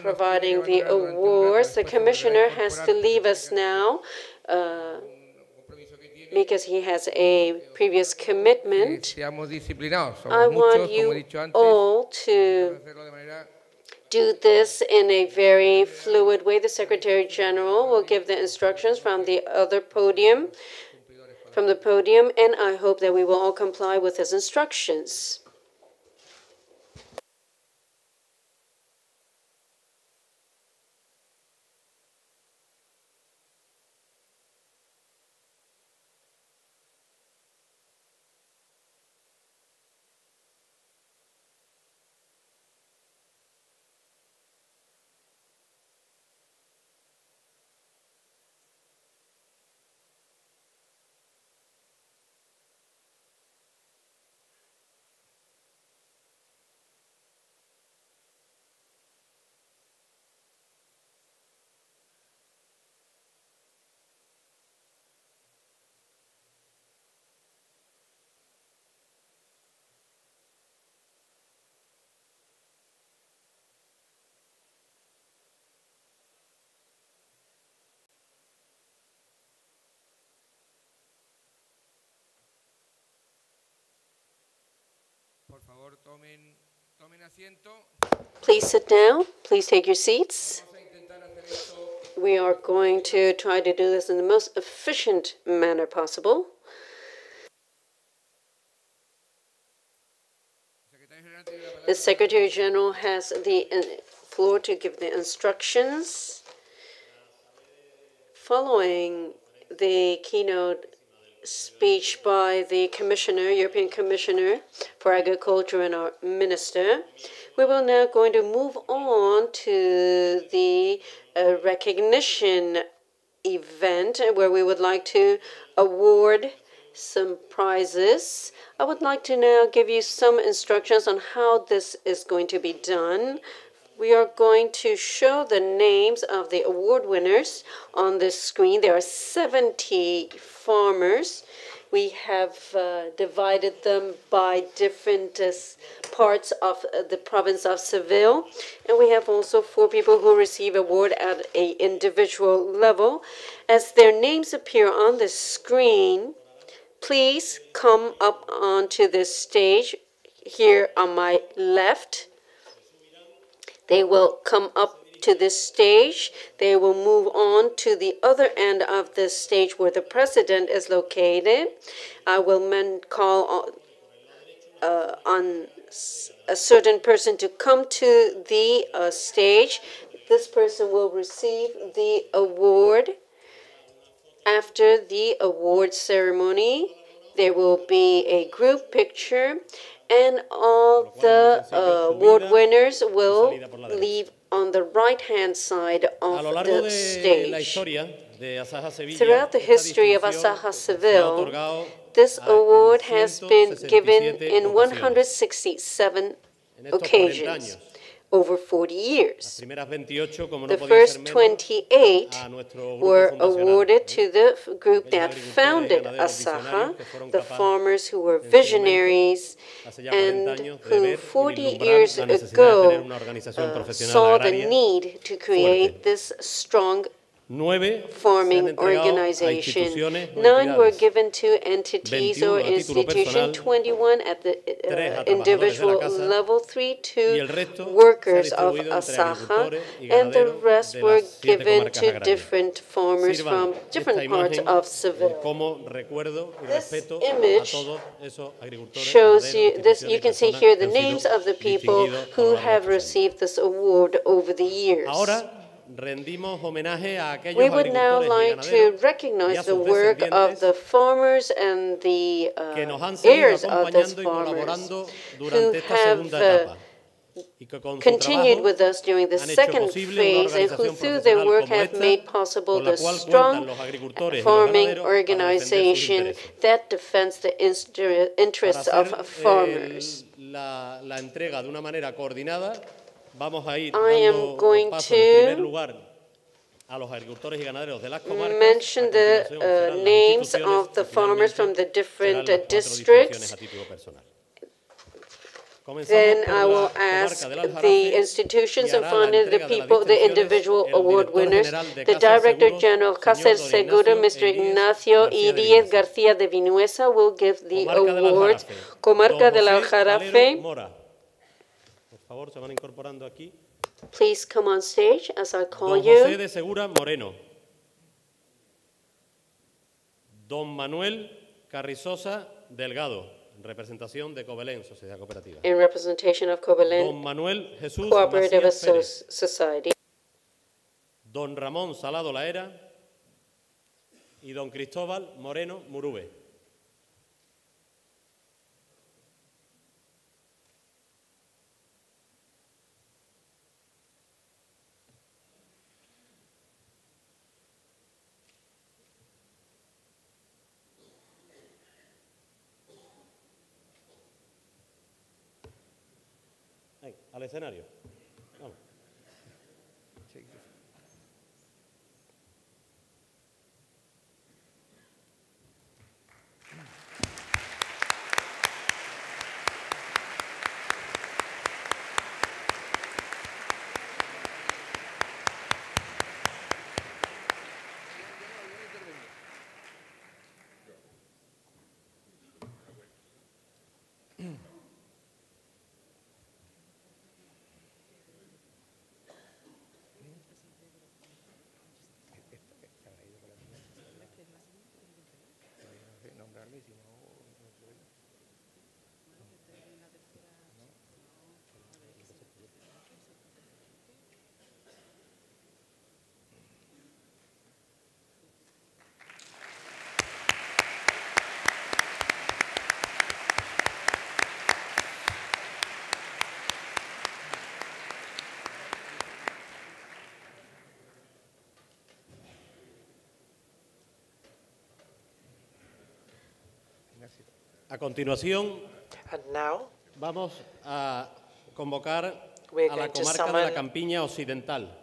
providing the awards. The Commissioner has to leave us now because he has a previous commitment. I want you all to do this in a very fluid way. The Secretary General will give the instructions from the podium, and I hope that we will all comply with his instructions. Please sit down. Please take your seats. We are going to try to do this in the most efficient manner possible. The Secretary General has the floor to give the instructions. Following the keynote speech by the Commissioner, European Commissioner for Agriculture and our Minister, we will now going to move on to the recognition event where we would like to award some prizes. I would like to now give you some instructions on how this is going to be done. We are going to show the names of the award winners on the screen. There are 70 farmers. We have divided them by different parts of the province of Seville. And we have also 4 people who receive award at an individual level. As their names appear on the screen, please come up onto this stage here on my left. They will come up to this stage. They will move on to the other end of this stage where the president is located. I will call on a certain person to come to the stage. This person will receive the award. After the award ceremony, there will be a group picture, and all the award winners will leave on the right-hand side of the stage. Throughout the history of ASAJA-Seville, this award has been given in 167 occasions, over 40 years. The first 28 were awarded to the group that founded ASAJA, the farmers who were visionaries and who 40 years ago saw the need to create this strong farming organization. 9 were given to entities or institutions, 21 at the individual level, 3 to workers of ASAJA, and the rest were given to different farmers from different parts of Seville. This image shows you this. You can see here the names of the people who have received this award over the years. We would now like to recognize the work of the farmers and the heirs of these farmers who have continued with us during the second phase and who through their work have made possible the strong farming organization that defends the interests of farmers. I am going to mention the names of the farmers from the different districts. Then I will ask the institutions and finally the people, the individual award winners. The Director General Casa del Seguro, Mr. Ignacio Iríez García de Vinuesa, will give the award. Comarca del Aljarafe. Please come on stage as I call you. José de Segura Moreno. Don Manuel Carrizosa Delgado, en representación de Covelén, Sociedad Cooperativa. In representation of Covelén Don Manuel Jesús Cooperative Macías Pérez. Society. Don Ramón Salado Laera y don Cristóbal Moreno Murube. Al escenario. Vamos. A continuación, And now, vamos a convocar we're a la going to comarca de la summon Campiña Occidental,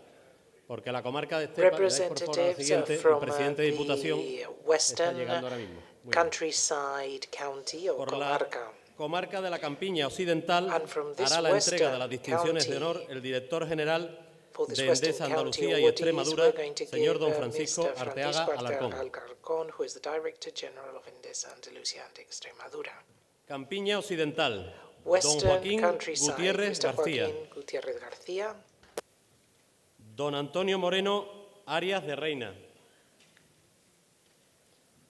porque la comarca de Estepa, le dais por favor a la representatives siguiente, el from presidente de Diputación the está western llegando ahora mismo. Muy bien. countryside county or Por la comarca. comarca de la Campiña Occidental And from this hará la entrega de western las distinciones de county, honor el director general for this de western Endesa county Andalucía y awardees, Extremadura, we're going to señor give don Francisco Mr. Arteaga Francisco Alarcón. Alarcón, who is the Director General of Endesa Andalucía and Extremadura. Campiña Occidental, don Western Joaquín countryside, Gutiérrez Mr. García, Joaquín Gutiérrez García. don Antonio Moreno Arias de Reina,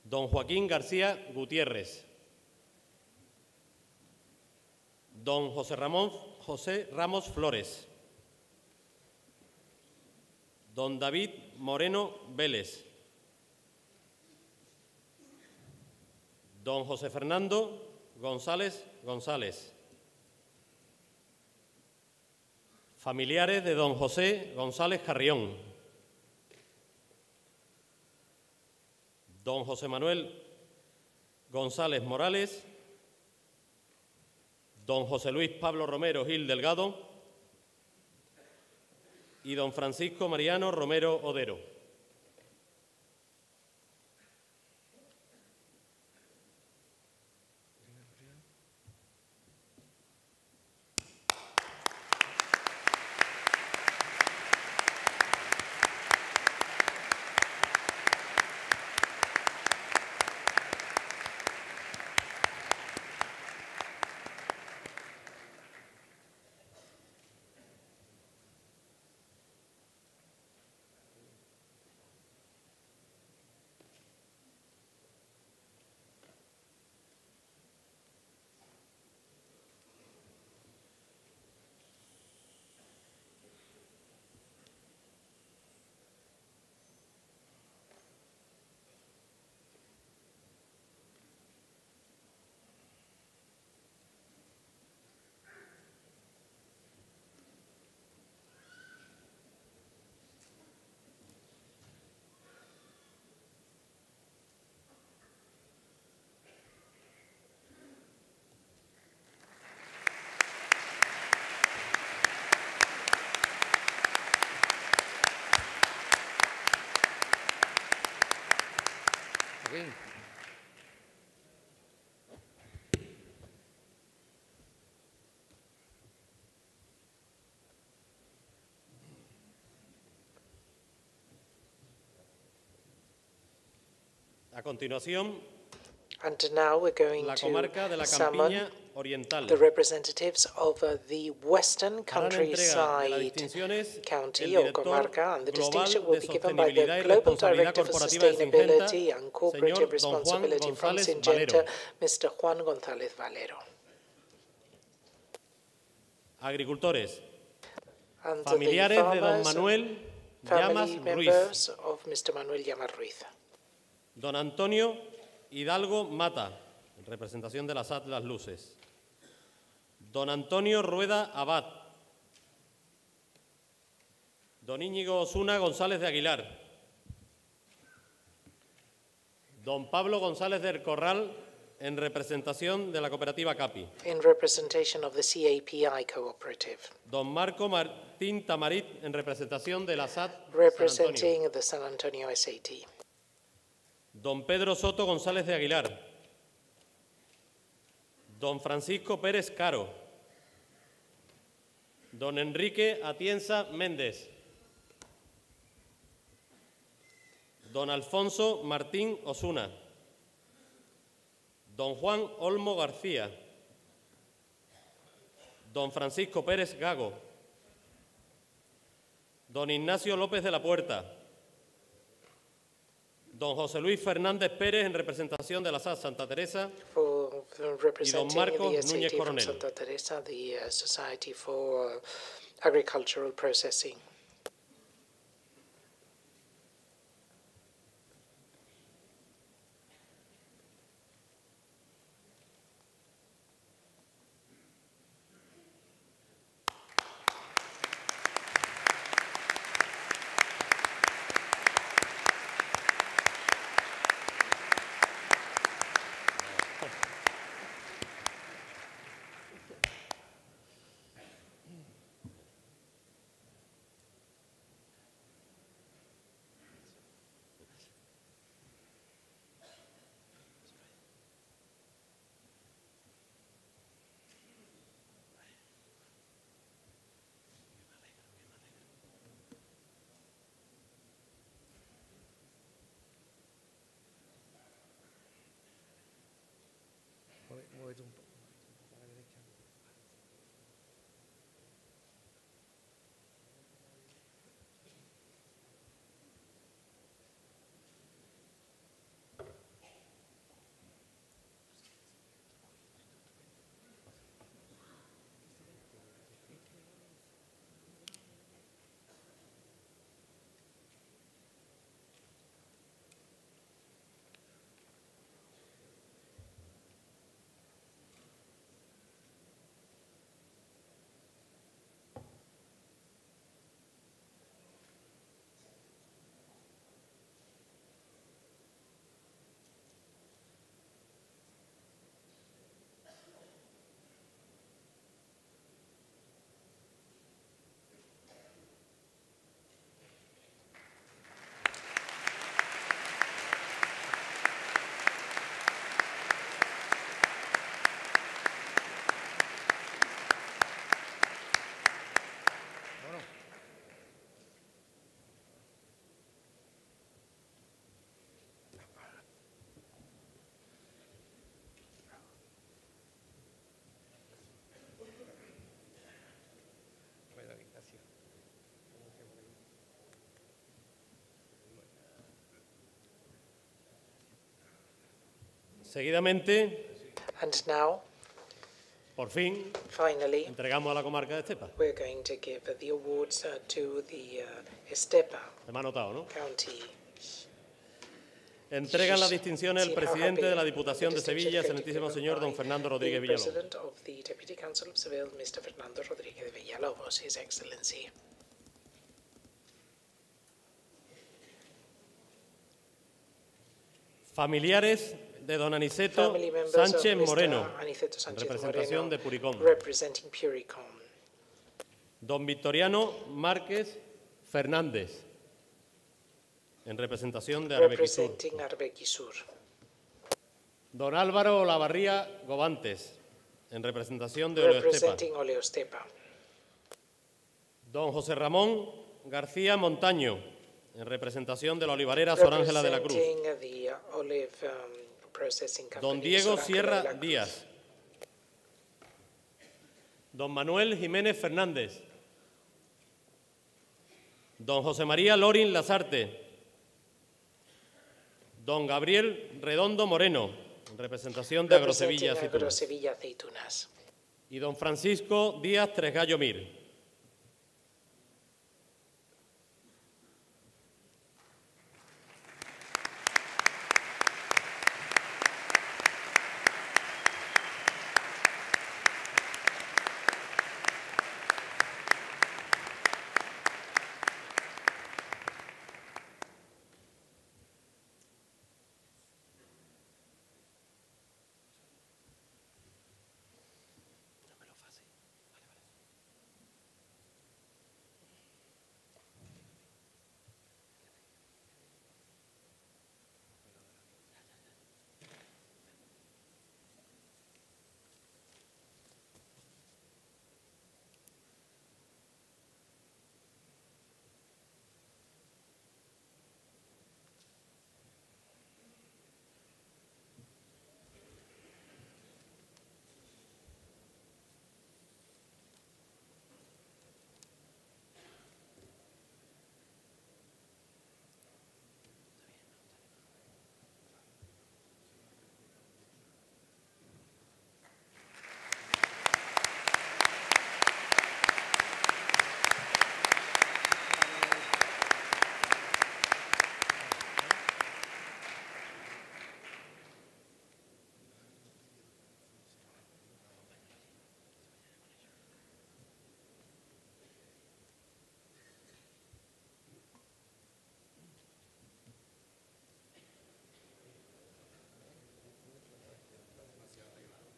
don Joaquín García Gutiérrez, don José Ramos Flores, don David Moreno Vélez, don José Fernando González González, familiares de don José González Carrión, don José Manuel González Morales, don José Luis Pablo Romero Gil Delgado y don Francisco Mariano Romero Odero. A continuación, And now we're going la to comarca de la summon Campiña Oriental. the representatives of the western Harán entrega de las countryside distinciones county el or director comarca, and the global distinction will de be given by the sostenibilidad y Global responsabilidad Director for corporativa de Syngenta, Sustainability and Cooperative señor don Juan Responsibility from González Syngenta, Valero. Mr. Juan González Valero. Agricultores, And familiares the de don farmers, Manuel Llamas family Ruiz, members of Mr. Manuel Llamas Ruiz. don Antonio Hidalgo Mata, en representación de la SAT Las Luces, don Antonio Rueda Abad, don Íñigo Osuna González de Aguilar, don Pablo González del Corral, en representación de la cooperativa CAPI, In representation of the CAPI Cooperative. don Marco Martín Tamarit, en representación de la SAT San Antonio, Representing the San Antonio SAT. don Pedro Soto González de Aguilar, don Francisco Pérez Caro, don Enrique Atienza Méndez, don Alfonso Martín Osuna, don Juan Olmo García, don Francisco Pérez Gago, don Ignacio López de la Puerta, don José Luis Fernández Pérez, en representación de la SAT Santa Teresa, For representing Marcos the Núñez SAT from Coronel. Santa Teresa, the Society for Agricultural Processing. Seguidamente, And now, por fin, finally, entregamos a la comarca de Estepa. we're going to give the awards to the Estepa Me ha notado, ¿no? County. Entregan las distinciones el presidente de la Diputación de Sevilla, excelentísimo señor don Fernando Rodríguez Villalobos. President of the Deputy Council of Seville, Mr. Fernando Rodríguez de Villalobos, His Excellency. Familiares de don Aniceto Family members Sánchez of Mr. Moreno, Aniceto en Sánchez representación Moreno, de Puricón. representing Puricón. Don Victoriano Márquez Fernández, en representación de Arbequisur. Representing Arbequisur. Don Álvaro Olavarría Gobantes, en representación de Oleoestepa. Representing Oleoestepa. Don José Ramón García Montaño, en representación de la olivarera Sor Ángela de la Cruz. Representing the olive processing company, Don Diego Sor Ángela de Sierra la Cruz. Díaz. Don Manuel Jiménez Fernández. Don José María Lorin Lazarte. Don Gabriel Redondo Moreno, en representación de Agrosevilla Representing Aceitunas. Agrosevilla Aceitunas. Y don Francisco Díaz Tresgallo Mir.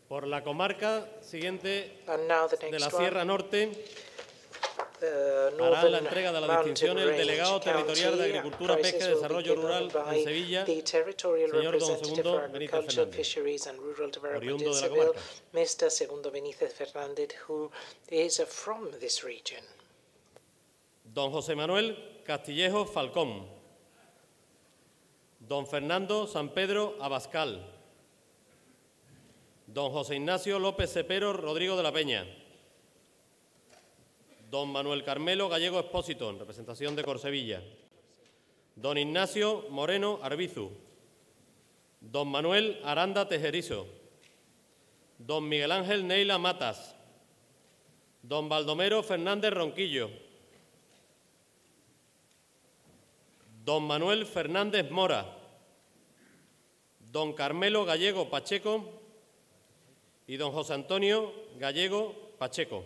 Por la comarca siguiente And now the de next la one, Sierra Norte, the hará la Northern entrega de la Mountain distinción el Range delegado territorial de County. Agricultura, Prizes Pesca y will be Desarrollo given Rural by en Sevilla, the territorial señor don representative Segundo for Benítez Agriculture, Fernández, Fisheries and Rural Development oriundo in de la Seville, comarca. Mr. Segundo Benítez Fernández, who is from this region. Don José Manuel Castillejo Falcón, don Fernando San Pedro Abascal, don José Ignacio López Cepero Rodrigo de la Peña, don Manuel Carmelo Gallego Expósito, en representación de Corsevilla, don Ignacio Moreno Arbizu, don Manuel Aranda Tejerizo, don Miguel Ángel Neila Matas, don Baldomero Fernández Ronquillo, don Manuel Fernández Mora, don Carmelo Gallego Pacheco y don José Antonio Gallego Pacheco.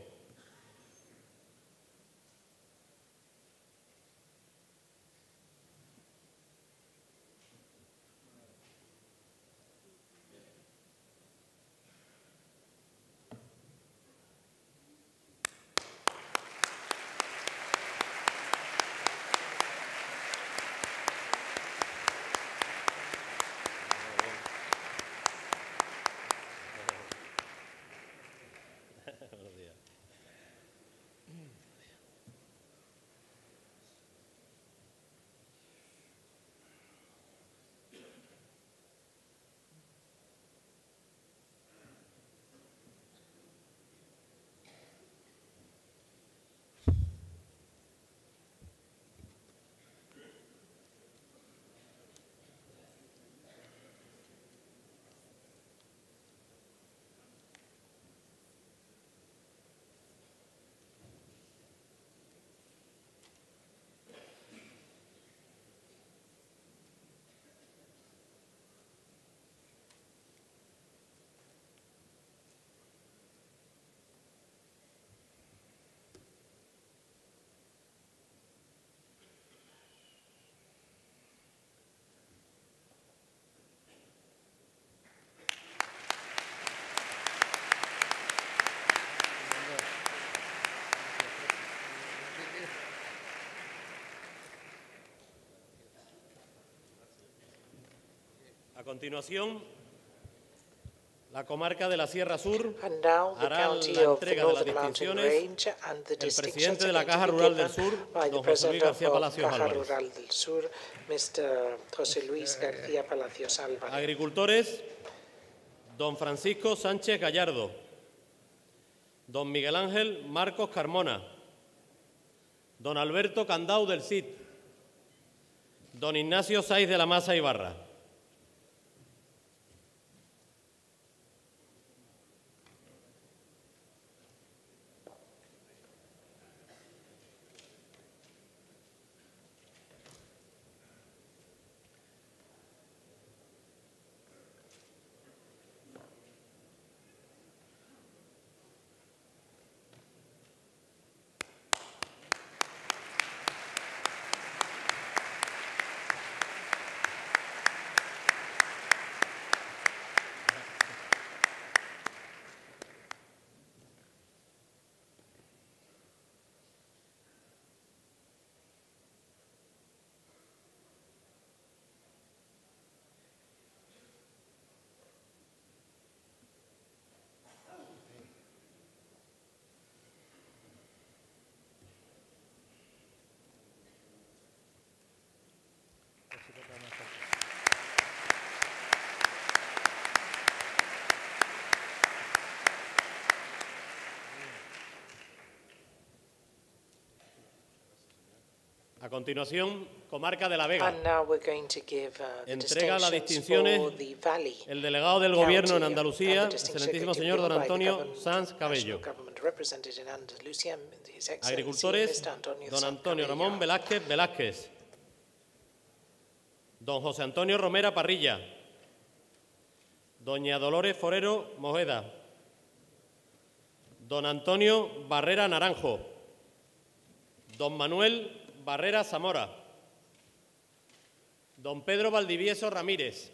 continuación, la comarca de la Sierra Sur And now the hará county la of the entrega de las Northern Mountain distinciones Range and the el distinctions presidente de are la going to Caja be Rural del given Sur, by the don José Luis President García of Palacios Caja Álvarez. Rural del Sur, Mr. José Luis García Palacios Álvarez. Agricultores, don Francisco Sánchez Gallardo, don Miguel Ángel Marcos Carmona, don Alberto Candau del CID, don Ignacio Saiz de la Masa Ibarra. A continuación, comarca de La Vega. And now we're going to give the Entrega las distinctions for distinciones the Valley el delegado del Gobierno en County, Andalucía, and the distinction excelentísimo given señor don by the Antonio Sanz Cabello. government represented in Andalusia, His Excellency, Agricultores, Mr. Antonio don Sanz Antonio Cabello. Ramón Velázquez Velázquez, don José Antonio Romera Parrilla, doña Dolores Forero Mojeda, don Antonio Barrera Naranjo, don Manuel Barrera Zamora, don Pedro Valdivieso Ramírez,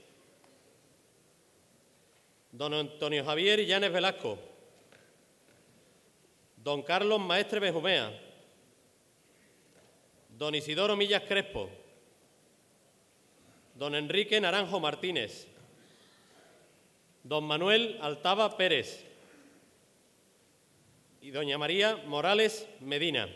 don Antonio Javier Illanes Velasco, don Carlos Maestre Benjumea, don Isidoro Millas Crespo, don Enrique Naranjo Martínez, don Manuel Altava Pérez y doña María Morales Medina.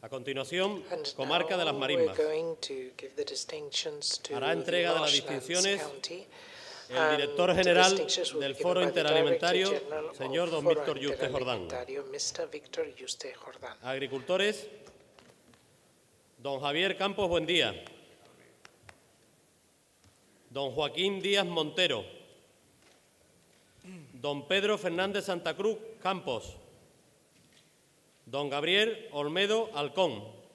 A continuación, comarca de las Marismas. Hará entrega de las distinciones el director general del Foro Interalimentario, señor don Víctor Yuste Jordán. Agricultores, don Javier Campos Buendía. Don Joaquín Díaz Montero. Don Pedro Fernández Santa Cruz Campos. Don Gabriel Olmedo Alcón.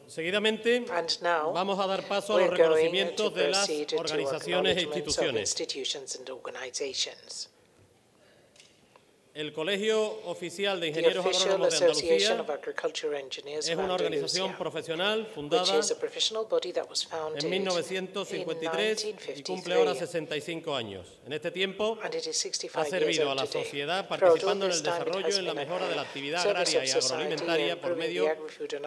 Seguidamente, vamos a dar paso a los reconocimientos de las organizaciones e instituciones. El Colegio Oficial de Ingenieros Agrónomos de Andalucía es una organización profesional fundada en 1953 y cumple ahora 65 años. En este tiempo ha servido a la sociedad participando en el desarrollo y en la mejora de la actividad agraria y agroalimentaria por medio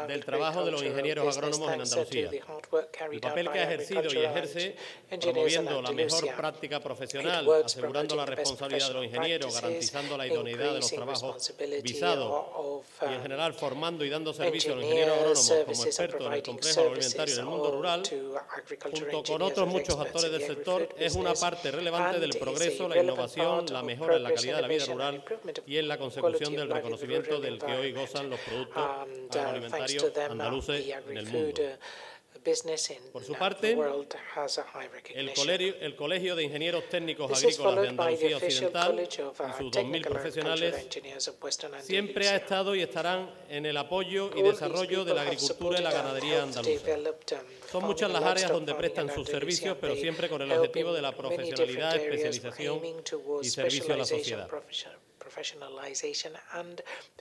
del trabajo de los ingenieros agrónomos en Andalucía. El papel que ha ejercido y ejerce promoviendo la mejor práctica profesional, asegurando la responsabilidad de los ingenieros, garantizando la idoneidad de los trabajos visados y en general formando y dando servicio a los ingenieros agrónomos como expertos en el complejo agroalimentario en el mundo rural, junto con otros muchos actores del sector, es una parte relevante del progreso, la innovación, la mejora en la calidad de la vida rural y en la consecución del reconocimiento del que hoy gozan los productos agroalimentarios andaluces en el mundo. Por su parte, el Colegio de Ingenieros Técnicos Agrícolas de Andalucía Occidental y sus 2.000 profesionales siempre ha estado y estarán en el apoyo y desarrollo de la agricultura y la ganadería andaluza. Son muchas las áreas donde prestan sus servicios, pero siempre con el objetivo de la profesionalidad, especialización y servicio a la sociedad.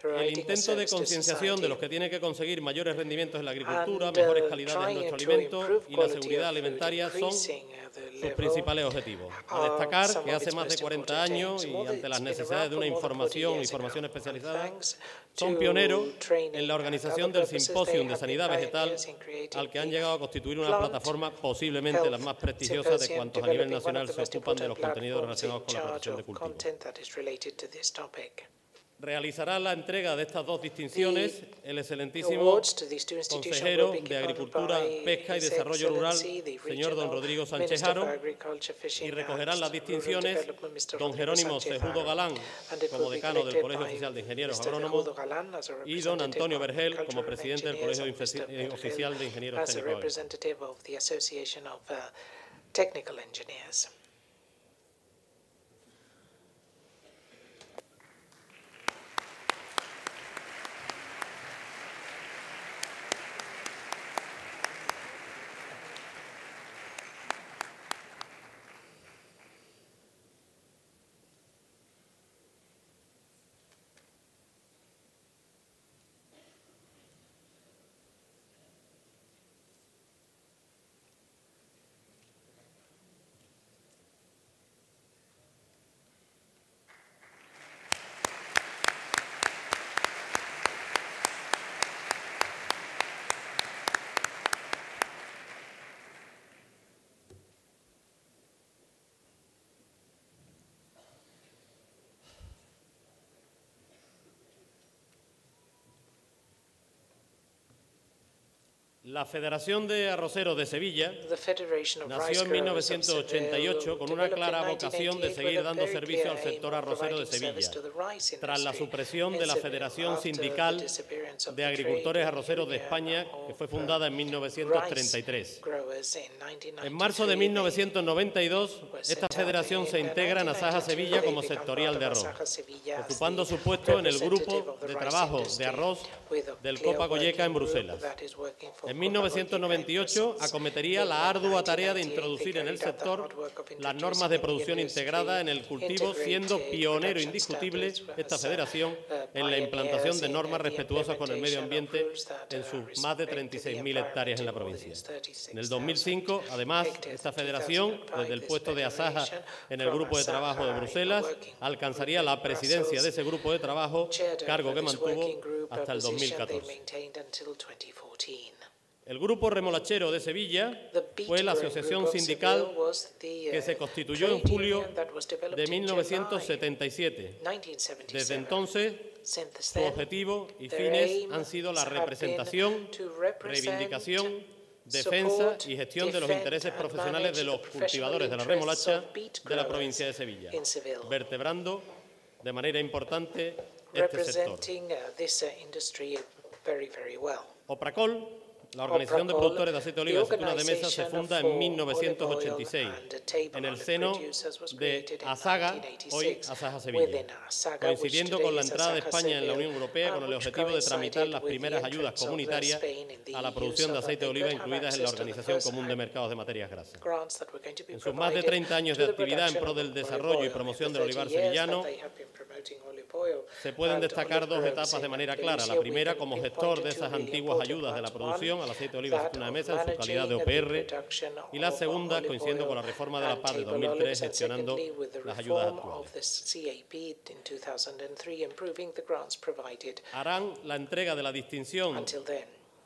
El intento de concienciación de los que tienen que conseguir mayores rendimientos en la agricultura, mejores calidades en nuestro alimento y la seguridad alimentaria son sus principales objetivos. A destacar que hace más de 40 años y ante las necesidades de una información y formación especializada, son pioneros en la organización del Simposium de Sanidad Vegetal, al que han llegado a constituir una plataforma posiblemente las más prestigiosas de cuantos a nivel nacional se ocupan de los contenidos relacionados con la protección de cultivos. Realizará la entrega de estas dos distinciones el excelentísimo consejero de Agricultura, Pesca y Desarrollo Rural, señor don Rodrigo Sánchez Haro, y recogerán las distinciones don Jerónimo Cejudo Galán, como decano del Colegio Oficial de Ingenieros Agrónomos, y don Antonio Vergel, como presidente del Colegio Oficial de Ingenieros Técnicos Agrícolas. La Federación de Arroceros de Sevilla nació en 1988 con una clara vocación de seguir dando servicio al sector arrocero de Sevilla, tras la supresión de la Federación Sindical de Agricultores Arroceros de España, que fue fundada en 1933. En marzo de 1992, esta federación se integra en ASAJA-Sevilla como sectorial de arroz, ocupando su puesto en el grupo de trabajo de arroz del Copa Colleca en Bruselas. En 1998 acometería la ardua tarea de introducir en el sector las normas de producción integrada en el cultivo, siendo pionero indiscutible esta federación en la implantación de normas respetuosas con el medio ambiente en sus más de 36.000 hectáreas en la provincia. En el 2005, además, esta federación, desde el puesto de ASAJA en el grupo de trabajo de Bruselas, alcanzaría la presidencia de ese grupo de trabajo, cargo que mantuvo hasta el 2014. El Grupo Remolachero de Sevilla fue la asociación sindical que se constituyó en julio de 1977. Desde entonces, su objetivo y fines han sido la representación, reivindicación, defensa y gestión de los intereses profesionales de los cultivadores de la remolacha de la provincia de Sevilla, vertebrando de manera importante este sector. Opracol, la Organización de Productores de Aceite de Oliva y Aceitunas de Mesa, se funda en 1986 en el seno de ASAGA, hoy ASAJA-Sevilla, coincidiendo con la entrada de España en la Unión Europea con el objetivo de tramitar las primeras ayudas comunitarias a la producción de aceite de oliva incluidas en la Organización Común de Mercados de Materias Grasas. En sus más de 30 años de actividad en pro del desarrollo y promoción del olivar sevillano, se pueden destacar dos etapas de manera clara. La primera, como gestor de esas antiguas ayudas de la producción al aceite de oliva y aceituna de mesa en su calidad de OPR, y la segunda, coincidiendo con la reforma de la PAC de 2003, gestionando las ayudas actuales. Harán la entrega de la distinción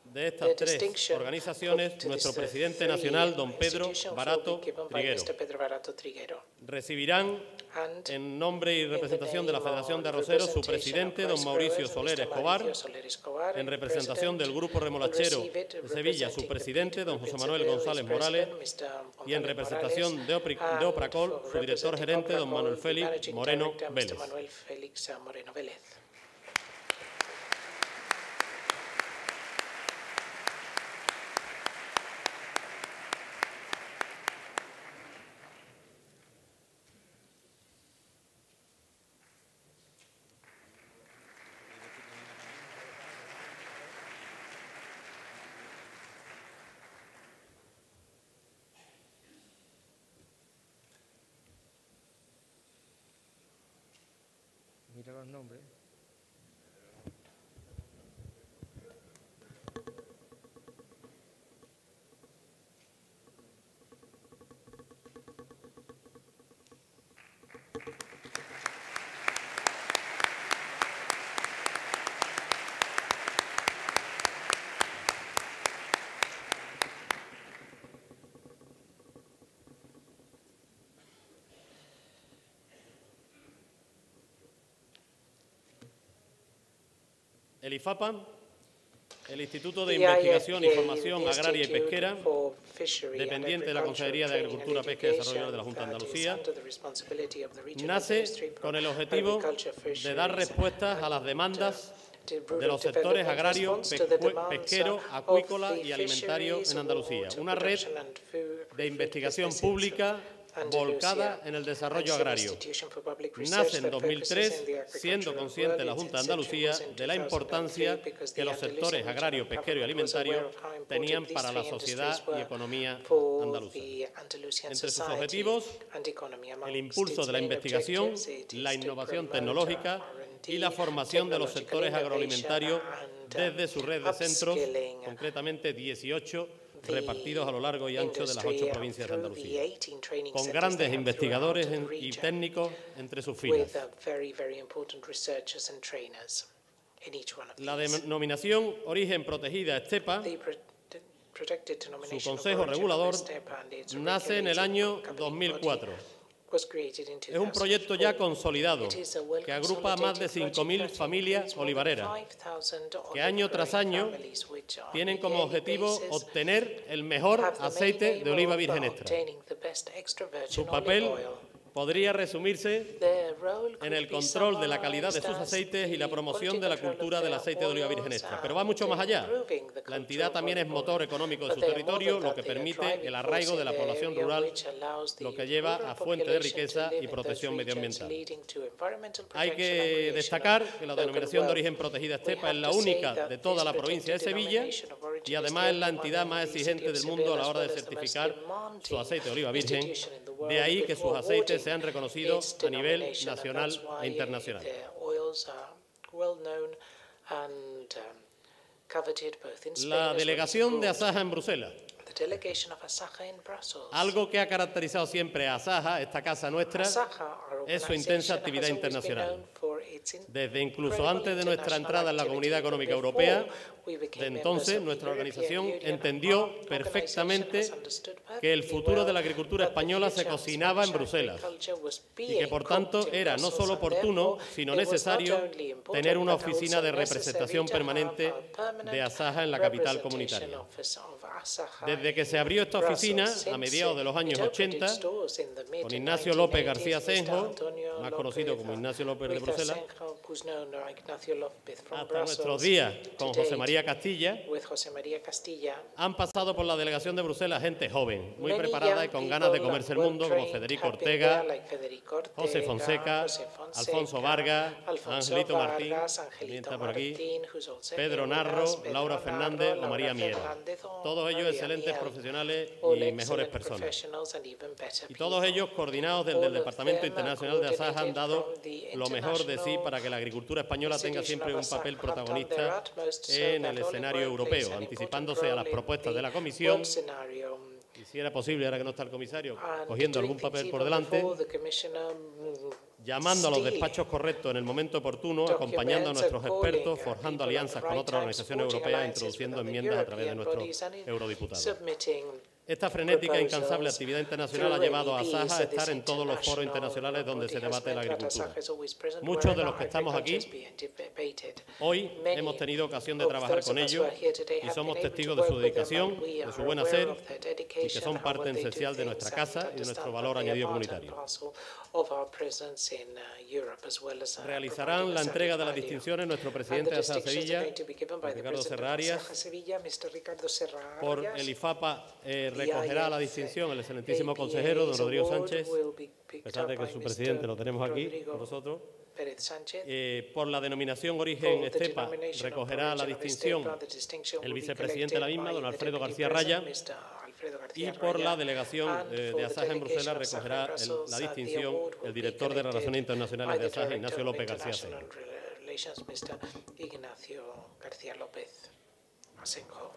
de estas tres organizaciones nuestro presidente nacional, don Pedro Barato Triguero. Recibirán, en nombre y representación de la Federación de Arroceros, su presidente, don Mauricio Soler Escobar, en representación del Grupo Remolachero de Sevilla, su presidente, don José Manuel González Morales, y en representación de Opracol, su director gerente, don Manuel Félix Moreno Vélez. Mira los nombres. El IFAPA, el Instituto de Investigación y Formación Agraria y Pesquera, dependiente de la Consejería de Agricultura, Pesca y Desarrollo de la Junta de Andalucía, nace con el objetivo de dar respuestas a las demandas de los sectores agrario, pesquero, acuícola y alimentario en Andalucía. Una red de investigación pública volcada en el desarrollo agrario. Nace en 2003, siendo consciente la Junta de Andalucía de la importancia que los sectores agrario, pesquero y alimentario tenían para la sociedad y economía andaluza. Entre sus objetivos, el impulso de la investigación, la innovación tecnológica y la formación de los sectores agroalimentarios desde su red de centros, concretamente 18, repartidos a lo largo y ancho de las 8 provincias de Andalucía, con grandes investigadores y técnicos entre sus filas. La denominación Origen Protegida Estepa, su consejo regulador, nace en el año 2004 Es un proyecto ya consolidado que agrupa a más de 5.000 familias olivareras que año tras año tienen como objetivo obtener el mejor aceite de oliva virgen extra. Su papel podría resumirse en el control de la calidad de sus aceites y la promoción de la cultura del aceite de oliva virgen extra. Pero va mucho más allá. La entidad también es motor económico de su territorio, lo que permite el arraigo de la población rural, lo que lleva a fuente de riqueza y protección medioambiental. Hay que destacar que la denominación de origen protegida Estepa es la única de toda la provincia de Sevilla y además es la entidad más exigente del mundo a la hora de certificar su aceite de oliva virgen. De ahí que sus aceites sean reconocidos a nivel nacional e internacional. La delegación de ASAJA en Bruselas. Algo que ha caracterizado siempre a ASAJA, esta casa nuestra, es su intensa actividad internacional. Desde incluso antes de nuestra entrada en la Comunidad Económica Europea, de entonces nuestra organización entendió perfectamente que el futuro de la agricultura española se cocinaba en Bruselas y que por tanto era no solo oportuno, sino necesario tener una oficina de representación permanente de ASAJA en la capital comunitaria. Desde que se abrió esta oficina a mediados de los años 80, con Ignacio López García Senjo, más conocido como Ignacio López de Bruselas, hasta nuestros días con José María Castilla, han pasado por la delegación de Bruselas gente joven, muy preparada y con ganas de comerse el mundo, como Federico Ortega, José Fonseca, Alfonso Vargas, Angelito Martín, también está por aquí, Pedro Narro, Laura Fernández o María Miera. Todos ellos excelentes profesionales y mejores personas. Y todos ellos coordinados desde el Departamento Internacional de ASAJA han dado lo mejor de sí para que la agricultura española tenga siempre un papel protagonista en el escenario europeo, anticipándose a las propuestas de la Comisión, y si era posible, ahora que no está el comisario, cogiendo algún papel por delante, llamando a los despachos correctos en el momento oportuno, acompañando a nuestros expertos, forjando alianzas con otras organizaciones europeas, introduciendo enmiendas a través de nuestros eurodiputados. Esta frenética e incansable actividad internacional ha llevado a ASAJA a estar en todos los foros internacionales donde se debate la agricultura. Muchos de los que estamos aquí hoy hemos tenido ocasión de trabajar con ellos y somos testigos de su dedicación, de su buen hacer y que son parte esencial de nuestra casa y de nuestro valor añadido comunitario. Realizarán la entrega de las distinciones nuestro presidente de ASAJA-Sevilla, Ricardo Serra Arias. Por el IFAPA recogerá la distinción el excelentísimo consejero, don Rodrigo Sánchez, a pesar de que su presidente lo tenemos aquí con nosotros. Por la denominación origen Estepa recogerá la distinción el vicepresidente de la misma, don Alfredo García Raya. Y por la delegación de ASAJA en Bruselas recogerá la distinción el director de Relaciones Internacionales de ASAJA, Ignacio López García Senjo.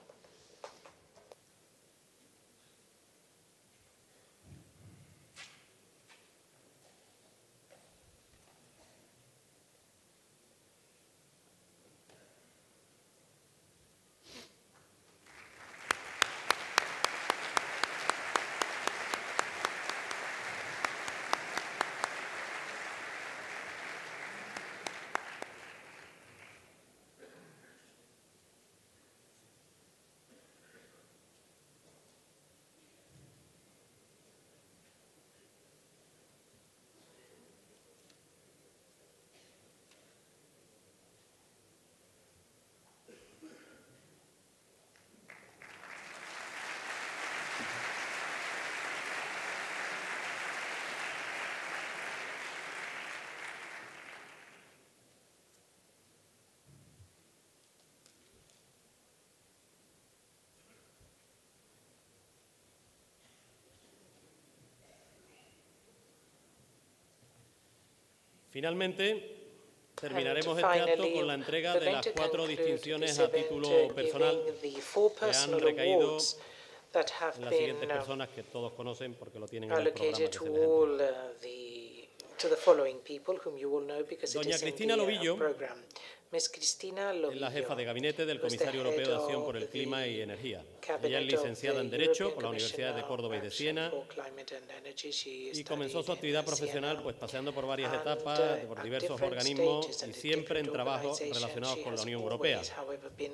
Finalmente, terminaremos este acto con la entrega de las 4 distinciones a título personal que han recaído en las siguientes personas que todos conocen porque lo tienen en el programa que se les envía. Doña Cristina Lobillo Ms. Cristina Es la jefa de Lomillo, gabinete del who's the Comisario Europeo de head Acción por of el Clima y the Energía. Ella es Cabinet of licenciada the en Derecho European por la Universidad de Commissioner Córdoba y de Action Siena for Climate and Energy. She y comenzó su studied actividad in profesional Siena pues paseando por varias and, etapas, por at diversos different organismos stages y and in siempre en different trabajos organizations. relacionados She con la has Unión Europea. always, however, been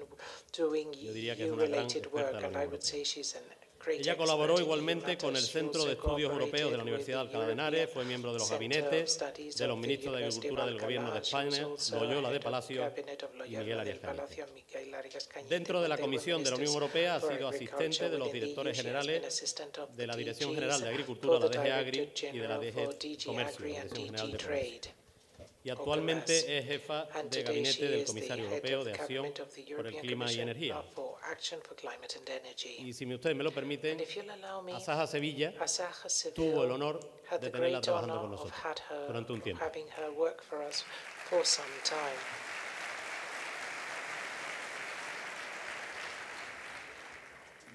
doing Yo diría que es una gran EU-related experta work, de la and Unión I would Europea. say she's an great Ella expert colaboró in EU igualmente con el matters. She Centro de also Estudios Europeos de la cooperated with Universidad de the Alcalá de Henares, European fue miembro de los Center of gabinetes Studies de los of the ministros de University of Agricultura del Gobierno de Alcalá. She was España, also Loyola de head of Palacio cabinet of y Loyola Miguel del Arias Cañete. Palacio, Miguel Arias Cañete. Dentro de la They were Comisión de la Unión ministers Europea ha for sido asistente agriculture de los within the EU. directores She has been generales assistant of de la the Dirección DGs General de Agricultura, for la the DG Agri Director y de la General for DG DG Comercio, Agri la and Dirección General DG de Comercio. Trade. Y actualmente es jefa And de today gabinete she del is the Comisario head Europeo of de the Acción Cabinet of the por el European Clima y Commission Energía. for Action for Climate and Energy. Y si ustedes me lo permiten, And if you'll allow me, ASAJA-Sevilla ASAJA-Seville tuvo el honor had de the tenerla great trabajando honor con of nosotros durante un tiempo. having her work for us for some time.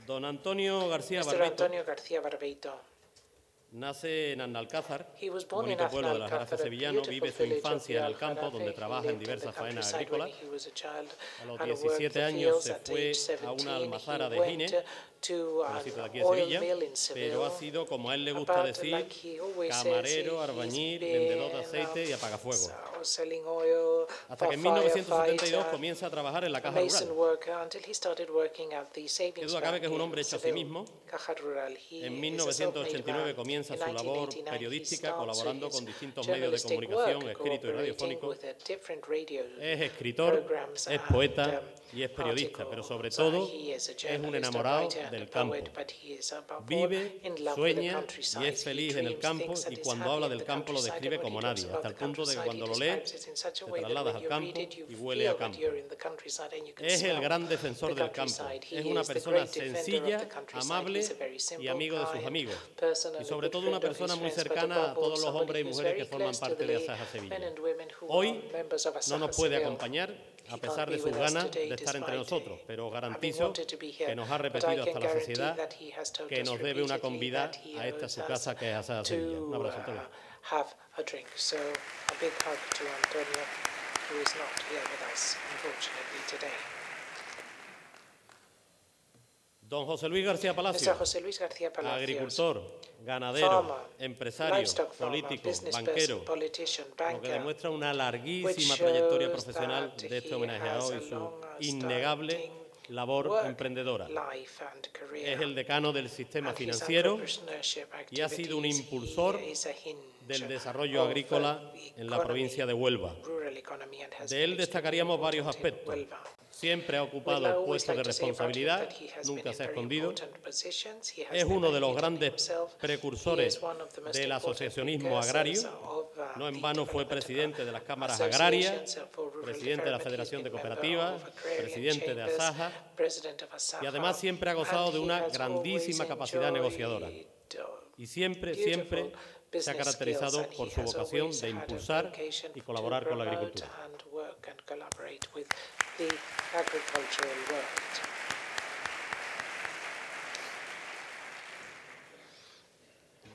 Don Antonio García Mr. Barbeito Antonio García Barbeito. nace en Analcázar, He was un born in bonito pueblo de las Alcázar, Aljarafe a sevillano, beautiful vive su village of the infancia en el campo, Aljarafe. donde He trabaja en lived in the diversas faenas countryside when agrícolas. he was a child A los and worked 17 the años fields. se At fue age a una 17, almazara he de went Gine, to un an sitio de aquí de oil Sevilla, mill in Seville. pero ha sido, como a él le gusta About, decir, like he always says, camarero, he's albañil, been, vendedor de aceite y apagafuegos. selling oil, Hasta que en for 1972 firefighter, comienza a trabajar en la a Caja mason Rural. worker, until he started working at the Qué savings duda cabe bank que es un in hombre hecho a sí Seville, mismo. Caja Rural. He En is a self-made 1989 man. comienza In su labor 1989, he periodística starts colaborando his con distintos medios de journalistic comunicación, work, escrito y cooperating radiofónico. with different radio Es escritor, programs es and, poeta y es periodista, articles. pero sobre todo He is a es un journalist, a enamorado writer and del a campo. poet, but he is above all Vive, in love with the sueña countryside. y es He feliz en el dreams, campo thinks, and y is cuando happy habla in del the campo lo countryside, describe and when como he talks nadie, about hasta the el punto de que countryside, cuando he lo lee describes it in such a te way that trasladas when al you read campo it, you y huele a feel that campo. you're in the countryside and you can Es el smell gran defensor the del campo, countryside. He es una is the persona great defender of sencilla, the countryside. amable He's a very y simple, amigo de sus kind amigos. person Y and a sobre good todo una friend of his persona muy friends, but cercana above a all, todos los somebody hombres y who's mujeres very que forman close to parte de the ASAJA Sevilla. men and women who Hoy are members of no nos puede ASAJA-Seville. acompañar a He pesar can't de be sus with us ganas today de estar entre despite nosotros, pero having garantizo wanted to be here, que nos ha but I repetido can hasta la guarantee saciedad that he has told que us nos debe una repeatedly convida that he a esta owes su us casa que es ASAJA Sevilla. Un abrazo, Antonio. have a drink. So a big hug to Antonio, who is not here with us, unfortunately, today. Don José Luis García Palacio, Mr. José Luis García Palacios, agricultor, ganadero, farmer, empresario, livestock farmer, político, business banquero, person, politician, lo que banker, demuestra una larguísima which trayectoria shows profesional that de este he homenajeado has y a su long-standing innegable labor work, emprendedora. life and career. Es el decano del sistema And his financiero entrepreneurship y ha sido un activities, impulsor he is a hinge del desarrollo of agrícola en la provincia de Huelva. rural economy and has De él been destacaríamos varios extremely important in aspectos. Huelva. Siempre ha We'd ocupado always puestos like de to say about him responsabilidad, that he has nunca been se ha in very escondido. important positions. He has Es never uno de los hidden grandes himself. He precursores is one of the most del important asociacionismo precursors agrario. of, No en the vano fue development presidente de las cámaras associations agrarias, for rural presidente de la development. Federación He's de been member Cooperativas, of agrarian presidente de chambers, ASAJA president of ASAJA, y además siempre ha gozado and de he una has grandísima always capacidad negociadora. enjoyed, Y siempre beautiful se ha business caracterizado skills, and por he su has vocación always de had a impulsar vocation y colaborar to con la promote agricultura. and work and collaborate with the agricultural world.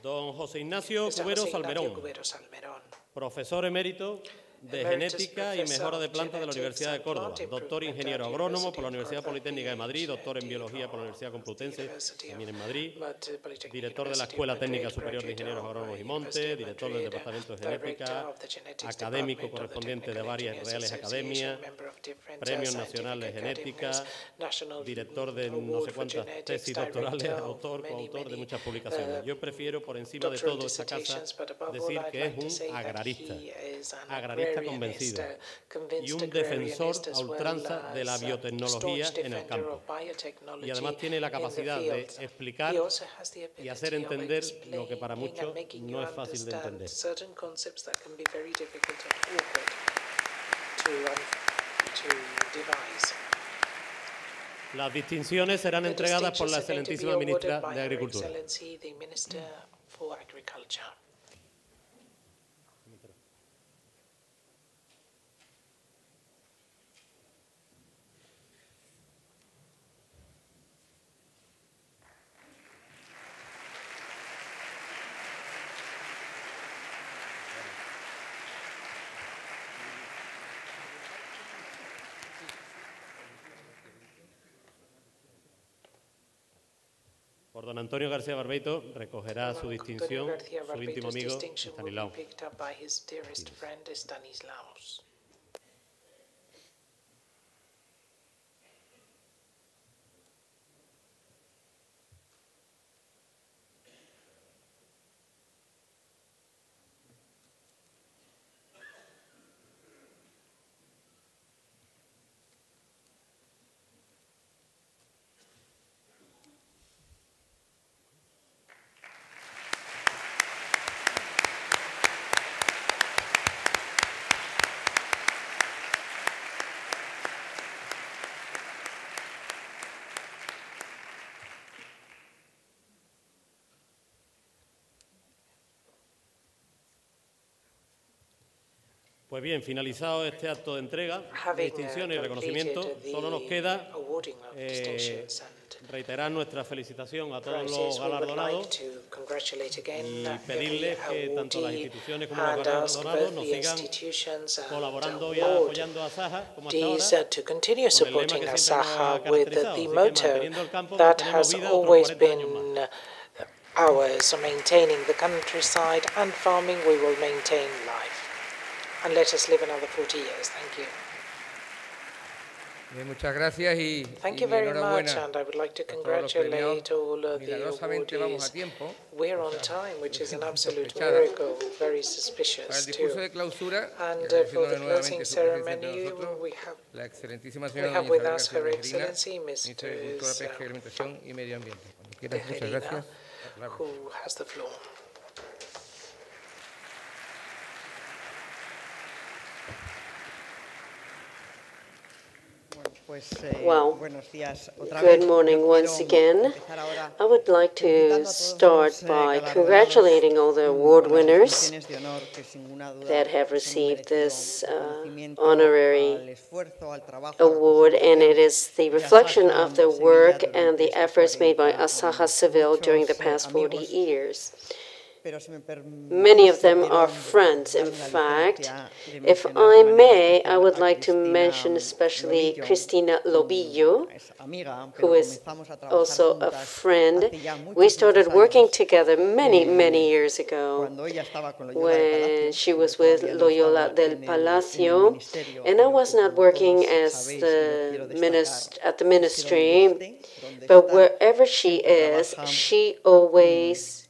Don José Ignacio Mr. Cubero José Ignacio Salmerón, Cubero Salmerón, profesor emérito de Emeritus Genética y Professor Mejora de of Plantas de la Genetics Universidad de and Córdoba, Plant doctor Improvement ingeniero at agrónomo University por la of Universidad Córdoba, Politécnica de Madrid, doctor en PhD biología por la from Universidad Complutense, University también en of Madrid, Polytechnic director de la University Escuela of Madrid, Técnica Superior de graduate Ingenieros of Agrónomos y University Montes, of director del Madrid, Departamento de director Genética, of the Genetics académico Department of the correspondiente de Technical varias Engineers reales Association, academias, member of different, premios scientific nacionales de genética, academies, national director de no award sé for cuántas genetics, tesis doctorales, director of autor, many, coautor de many, muchas publicaciones. Yo prefiero por encima de doctoral todo esta casa dissertations, but above all, decir I'd que es like to say un that agrarista, he is an agrarista agrarianist, convencido y un convinced defensor agrarianist, as a ultranza well de la as a biotecnología staunch en el defender campo. of biotechnology Y además tiene la in the capacidad de field. explicar He also has the y ability hacer of entender lo que para explaining muchos and making no you es fácil de understand entender. certain concepts that can be very difficult and awkward to devise. Las distinciones serán The entregadas por la distinctions are going to be excelentísima awarded ministra by de Her Agricultura. Excellency, the Minister for Agriculture. Por don Antonio García Barbeito recogerá su distinción su íntimo amigo Estanislao. Pues bien, finalizado este acto de entrega, de distinción y reconocimiento, solo nos queda reiterar nuestra felicitación a todos los galardonados y pedirles que tanto las instituciones como los galardonados nos sigan colaborando y apoyando a ASAJA como hasta ahora, to continue con el lema supporting que siempre nos ha ASAJA with caracterizado. the Así que motto manteniendo el campo, that mantenemos has vida otros always 40 años más. been ours, maintaining the countryside and farming. We will maintain life. And let us live another 40 years. Thank you. Bien, muchas gracias y Thank you very much, enhorabuena and I would like to a todos los premiados. congratulate all of the Milagrosamente vamos a awardees. tiempo. We're on time, which is an absolute sospechada. miracle, very Para el suspicious discurso too. de clausura, And y for the agradeciéndole closing nuevamente su presencia entre ceremony, nosotros, we la excelentísima have señora doña with Isabel us García Her Tejerina, Excellency, ministra de Agricultura, Mrs. Pesca y Alimentación y Medio Ambiente. Cuando quieras, muchas Tejerina, gracias. who has the floor. Well, good morning once again. I would like to start by congratulating all the award winners that have received this honorary award, and it is the reflection of the work and the efforts made by ASAJA-Seville during the past 40 years. Many of them are friends. In fact, if I may, I would like to mention especially Cristina Lobillo, who is also a friend. We started working together many, many years ago when she was with Loyola del Palacio, and I was not working as at the ministry, but wherever she is, she always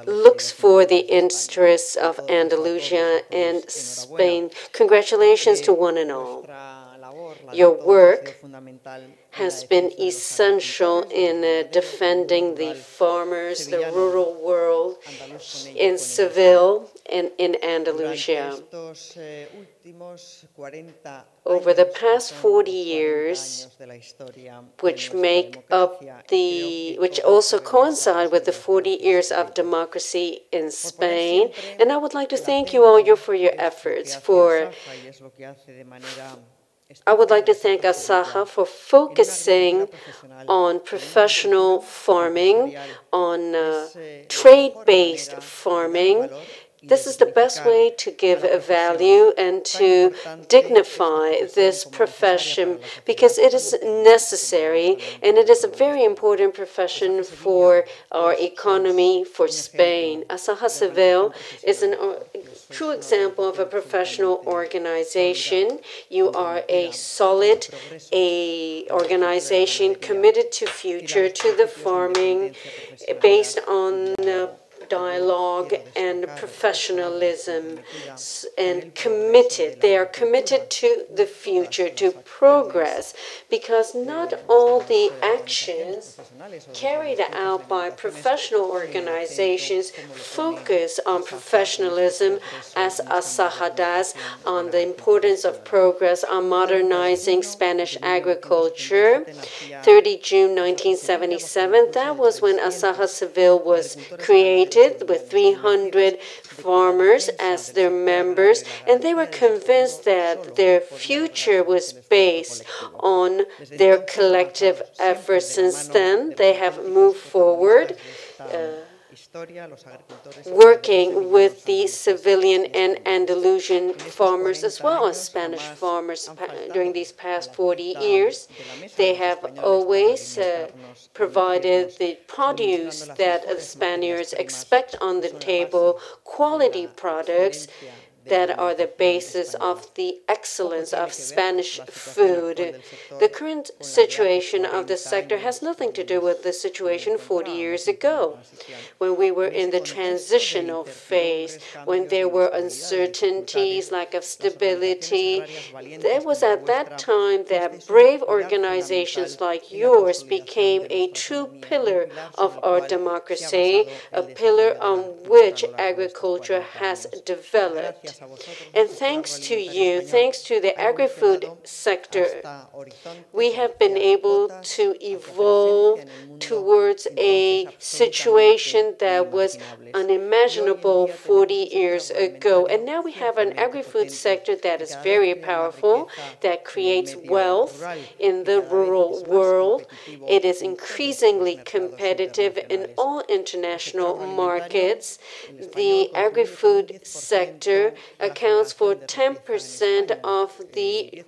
looks for the interests of Andalusia and Spain. Congratulations to one and all. Your work has been essential in defending the farmers, the rural world in Seville and in Andalusia. Over the past 40 years, which also coincide with the 40 years of democracy in Spain, and I would like to thank you all for your efforts. I would like to thank ASAJA for focusing on professional farming, on trade-based farming. This is the best way to give a value and to dignify this profession because it is necessary and it is a very important profession for our economy, for Spain. ASAJA-Seville is a true example of a professional organization. You are a solid organization committed to future, to the farming, based on dialogue and professionalism, and committed. They are committed to the future, to progress, because not all the actions carried out by professional organizations focus on professionalism as ASAJA does, on the importance of progress, on modernizing Spanish agriculture. 30 June 1977, that was when ASAJA-Seville was created, with 300 farmers as their members, and they were convinced that their future was based on their collective efforts. Since then, they have moved forward. working with the Sevillian and Andalusian farmers as well as Spanish farmers during these past 40 years. They have always provided the produce that the Spaniards expect on the table, quality products that are the basis of the excellence of Spanish food. The current situation of the sector has nothing to do with the situation 40 years ago, when we were in the transitional phase, when there were uncertainties, lack of stability. It was at that time that brave organizations like yours became a true pillar of our democracy, a pillar on which agriculture has developed. And thanks to you, thanks to the agri-food sector, we have been able to evolve towards a situation that was unimaginable 40 years ago. And now we have an agri-food sector that is very powerful, that creates wealth in the rural world. It is increasingly competitive in all international markets. The agri-food sector accounts for 10% of the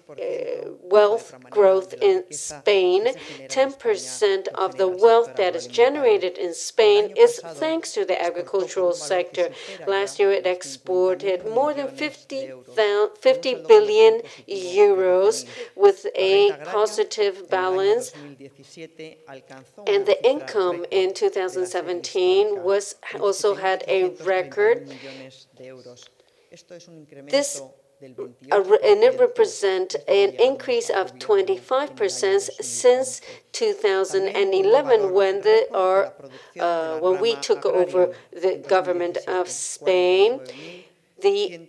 wealth growth in Spain. 10% of the wealth that is generated in Spain is thanks to the agricultural sector. Last year it exported more than 50 billion euros with a positive balance. And the income in 2017 also had a record. And it represents an increase of 25% since 2011, when we took over the government of Spain. The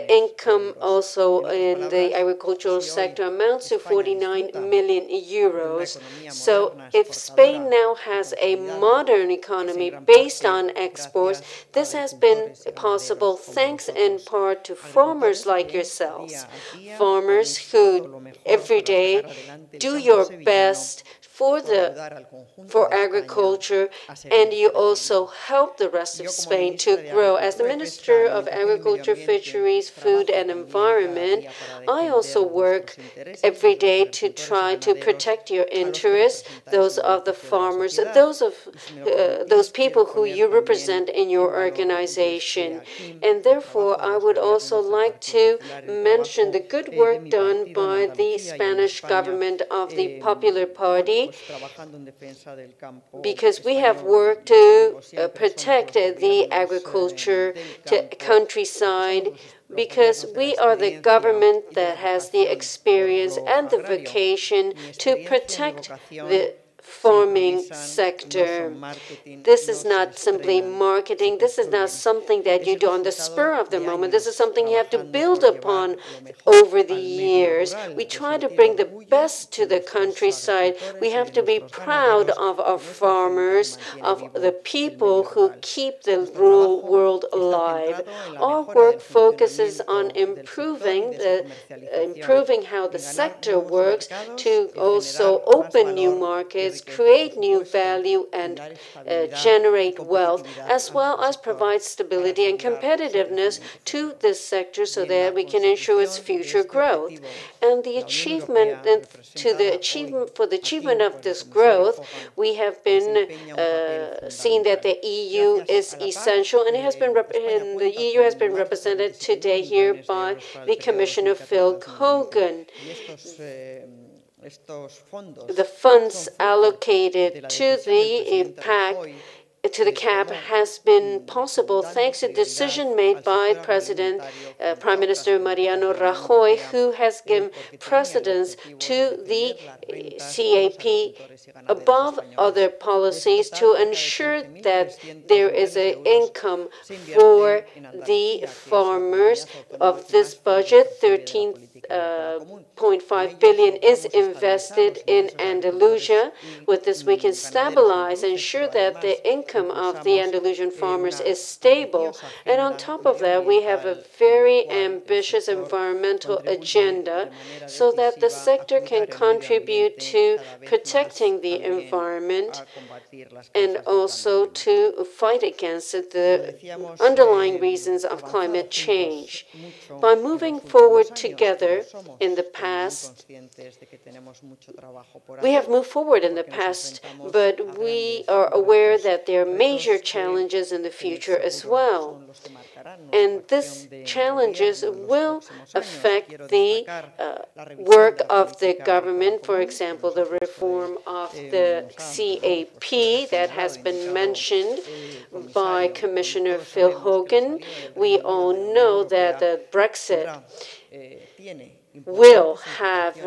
income also in the agricultural sector amounts to 49 million euros. So if Spain now has a modern economy based on exports, this has been possible thanks in part to farmers like yourselves, farmers who every day do your best for agriculture, and you also help the rest of Spain to grow. As the Minister of Agriculture, Fisheries, Food and Environment, I also work every day to try to protect your interests, those of the farmers, those people who you represent in your organization. And therefore, I would also like to mention the good work done by the Spanish government of the Popular Party, because we have worked to protect the agriculture, countryside, because we are the government that has the experience and the vocation to protect the farming sector. This is not simply marketing. This is not something that you do on the spur of the moment. This is something you have to build upon over the years. We try to bring the best to the countryside. We have to be proud of our farmers, of the people who keep the rural world alive. Our work focuses on improving how the sector works, to also open new markets, create new value, and generate wealth, as well as provide stability and competitiveness to this sector so that we can ensure its future growth. And the achievement, for the achievement of this growth, we have been seeing that the EU is essential, and the EU has been represented today here by the Commissioner Phil Hogan. The funds allocated to the CAP has been possible thanks to a decision made by Prime Minister Mariano Rajoy, who has given precedence to the CAP above other policies to ensure that there is an income for the farmers. Of this budget, 13 1.5 billion is invested in Andalusia. With this, we can stabilize and ensure that the income of the Andalusian farmers is stable. And on top of that, we have a very ambitious environmental agenda so that the sector can contribute to protecting the environment and also to fight against the underlying reasons of climate change. By moving forward together in the past, we have moved forward in the past, but we are aware that there are major challenges in the future as well. And these challenges will affect the work of the government. For example, the reform of the CAP that has been mentioned by Commissioner Phil Hogan. We all know that Brexit will have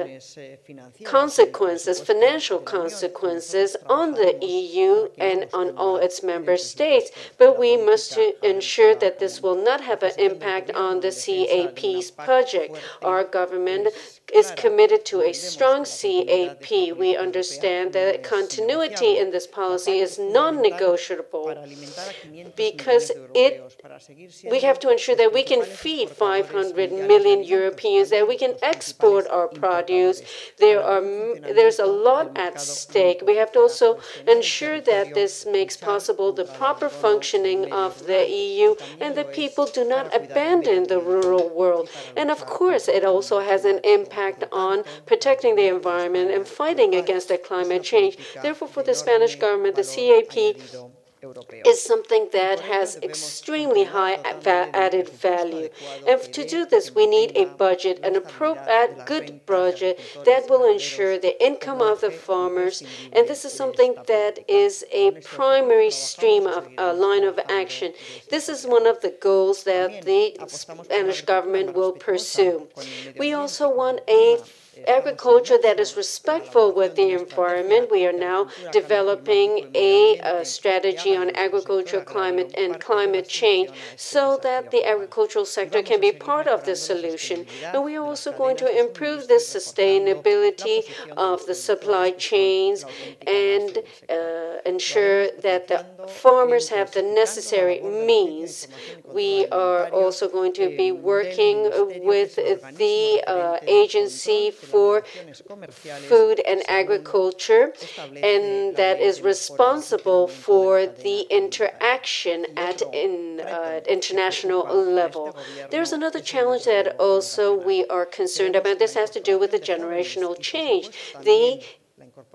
consequences, financial consequences on the EU and on all its member states. But we must ensure that this will not have an impact on the CAP's budget. Our government is committed to a strong CAP. We understand that continuity in this policy is non-negotiable because we have to ensure that we can feed 500 million Europeans, that we can export our produce. There's a lot at stake. We have to also ensure that this makes possible the proper functioning of the EU and the people do not abandon the rural world. And of course, it also has an impact on protecting the environment and fighting against the climate change. Therefore, for the Spanish government, the CAP is something that has extremely high added value. And to do this, we need a budget, a good budget that will ensure the income of the farmers. And this is something that is a primary stream of a line of action. This is one of the goals that the Spanish government will pursue. We also want agriculture that is respectful with the environment. We are now developing a strategy on agriculture, climate, and climate change so that the agricultural sector can be part of the solution. And we are also going to improve the sustainability of the supply chains and ensure that the farmers have the necessary means. We are also going to be working with the agency for food and agriculture, and that is responsible for the interaction at international level. There's another challenge that also we are concerned about. This has to do with the generational change. The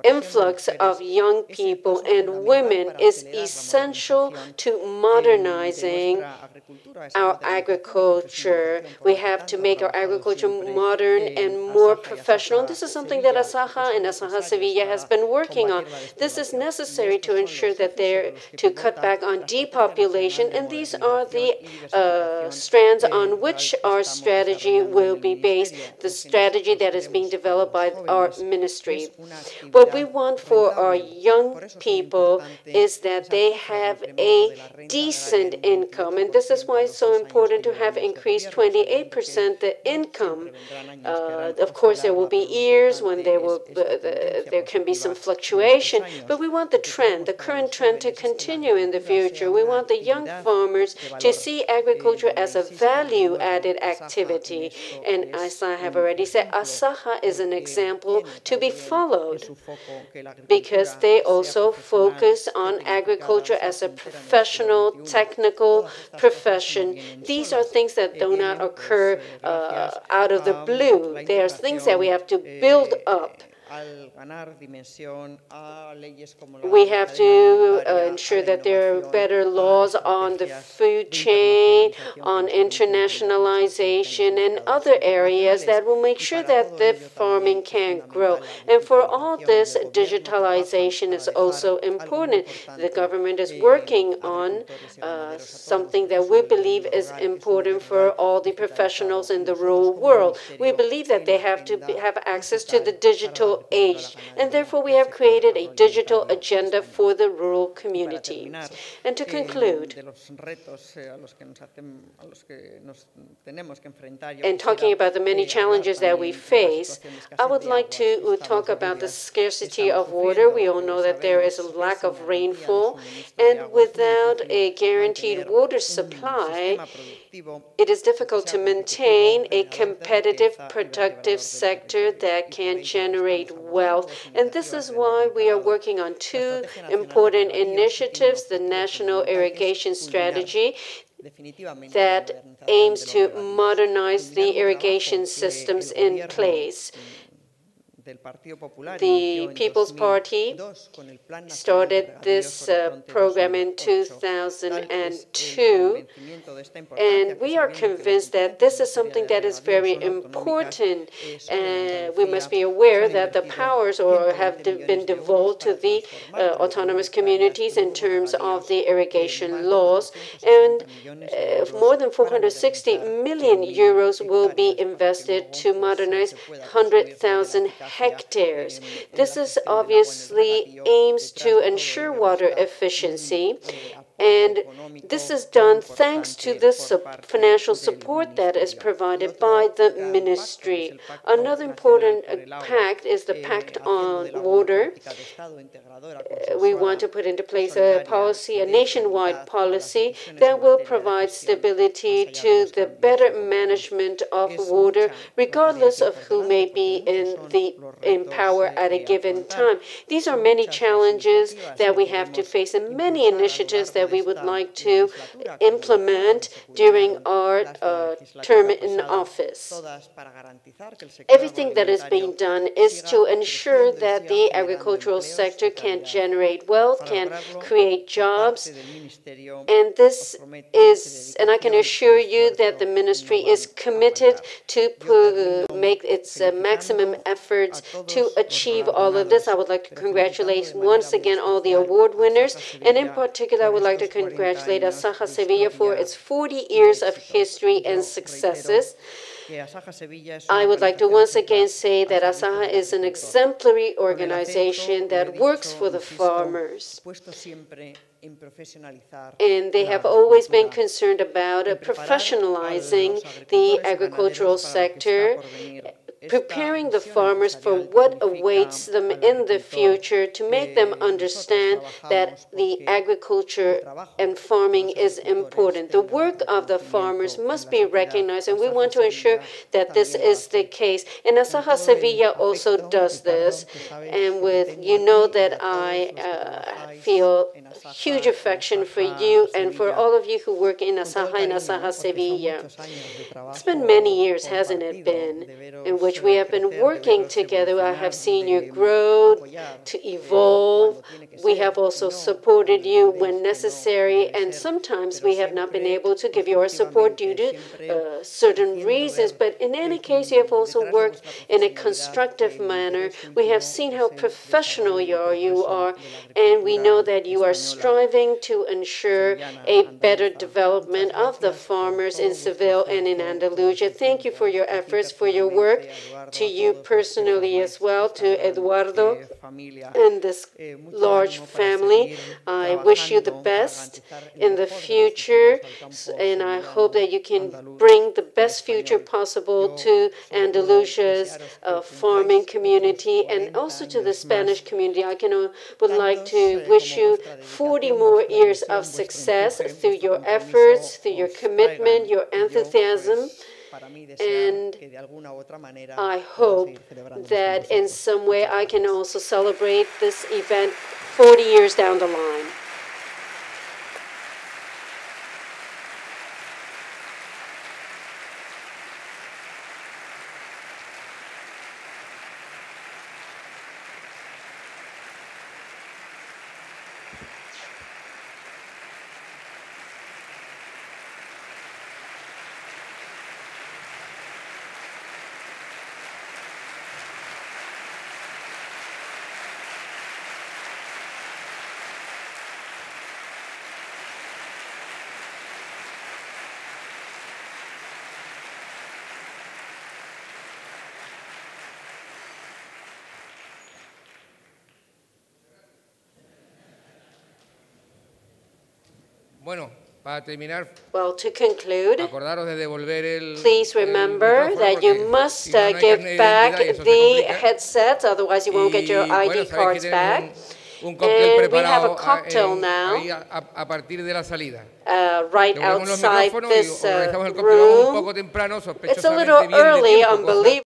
influx of young people and women is essential to modernizing our agriculture. We have to make our agriculture modern and more professional. And this is something that ASAJA and ASAJA-Seville has been working on. This is necessary to ensure that to cut back on depopulation, and these are the strands on which our strategy will be based, the strategy that is being developed by our ministry. What we want for our young people is that they have a decent income, and this is why it's so important to have increased 28% the income. Of course, there will be years when there can be some fluctuation, but we want the current trend to continue in the future. We want the young farmers to see agriculture as a value-added activity, and as I have already said, ASAJA is an example to be followed, because they also focus on agriculture as a professional, technical profession. These are things that do not occur out of the blue. They are things that we have to build up. We have to ensure that there are better laws on the food chain, on internationalization, and other areas that will make sure that the farming can grow. And for all this, digitalization is also important. The government is working on something that we believe is important for all the professionals in the rural world. We believe that they have to have access to the digital age. And therefore, we have created a digital agenda for the rural community. And to conclude, and talking about the many challenges that we face, I would like to talk about the scarcity of water. We all know that there is a lack of rainfall, and without a guaranteed water supply, it is difficult to maintain a competitive, productive sector that can generate wealth. And this is why we are working on two important initiatives: the National Irrigation Strategy, that aims to modernize the irrigation systems in place. The People's Party started this program in 2002, and we are convinced that this is something that is very important. We must be aware that the powers have been devolved to the autonomous communities in terms of the irrigation laws, and more than 460 million euros will be invested to modernize 100,000 hectares. This is obviously aims to ensure water efficiency, and this is done thanks to this financial support that is provided by the ministry. Another important pact is the Pact on Water. We want to put into place a policy, a nationwide policy that will provide stability to the better management of water, regardless of who may be in power at a given time. These are many challenges that we have to face, and many initiatives that we would like to implement during our term in office. Everything that is being done is to ensure that the agricultural sector can generate wealth, can create jobs, and this is, and I can assure you that the ministry is committed to make its maximum efforts to achieve all of this. I would like to congratulate once again all the award winners, and in particular I would like to congratulate ASAJA-Seville for its 40 years of history and successes. I would like to once again say that ASAJA is an exemplary organization that works for the farmers. And they have always been concerned about professionalizing the agricultural sector, preparing the farmers for what awaits them in the future, to make them understand that the agriculture and farming is important. The work of the farmers must be recognized, and we want to ensure that this is the case. And ASAJA-Seville also does this, and you know that I feel huge affection for you and for all of you who work in ASAJA and ASAJA-Seville. It's been many years, hasn't it been, in which we have been working together. I have seen you grow, to evolve. We have also supported you when necessary, and sometimes we have not been able to give you our support due to certain reasons. But in any case, you have also worked in a constructive manner. We have seen how professional you are, and we know that you are striving to ensure a better development of the farmers in Seville and in Andalusia. Thank you for your efforts, for your work, to you personally as well, to Eduardo and this large family. I wish you the best in the future, and I hope that you can bring the best future possible to Andalusia's farming community and also to the Spanish community. I would like to wish you 40 more years of success through your efforts, through your commitment, your enthusiasm. And I hope that in some way I can also celebrate this event 40 years down the line. Bueno, para terminar, Well, to conclude, acordaros de devolver please remember that you must give back the headset, otherwise you won't get your ID cards back. Un cóctel And we have a preparado cocktail now ahí a partir de la salida. right Devolvemos los outside micrófonos y this organizamos el cóctel un room. poco temprano, It's a sospechosamente little bien de early, tiempo, cosa unbelievable.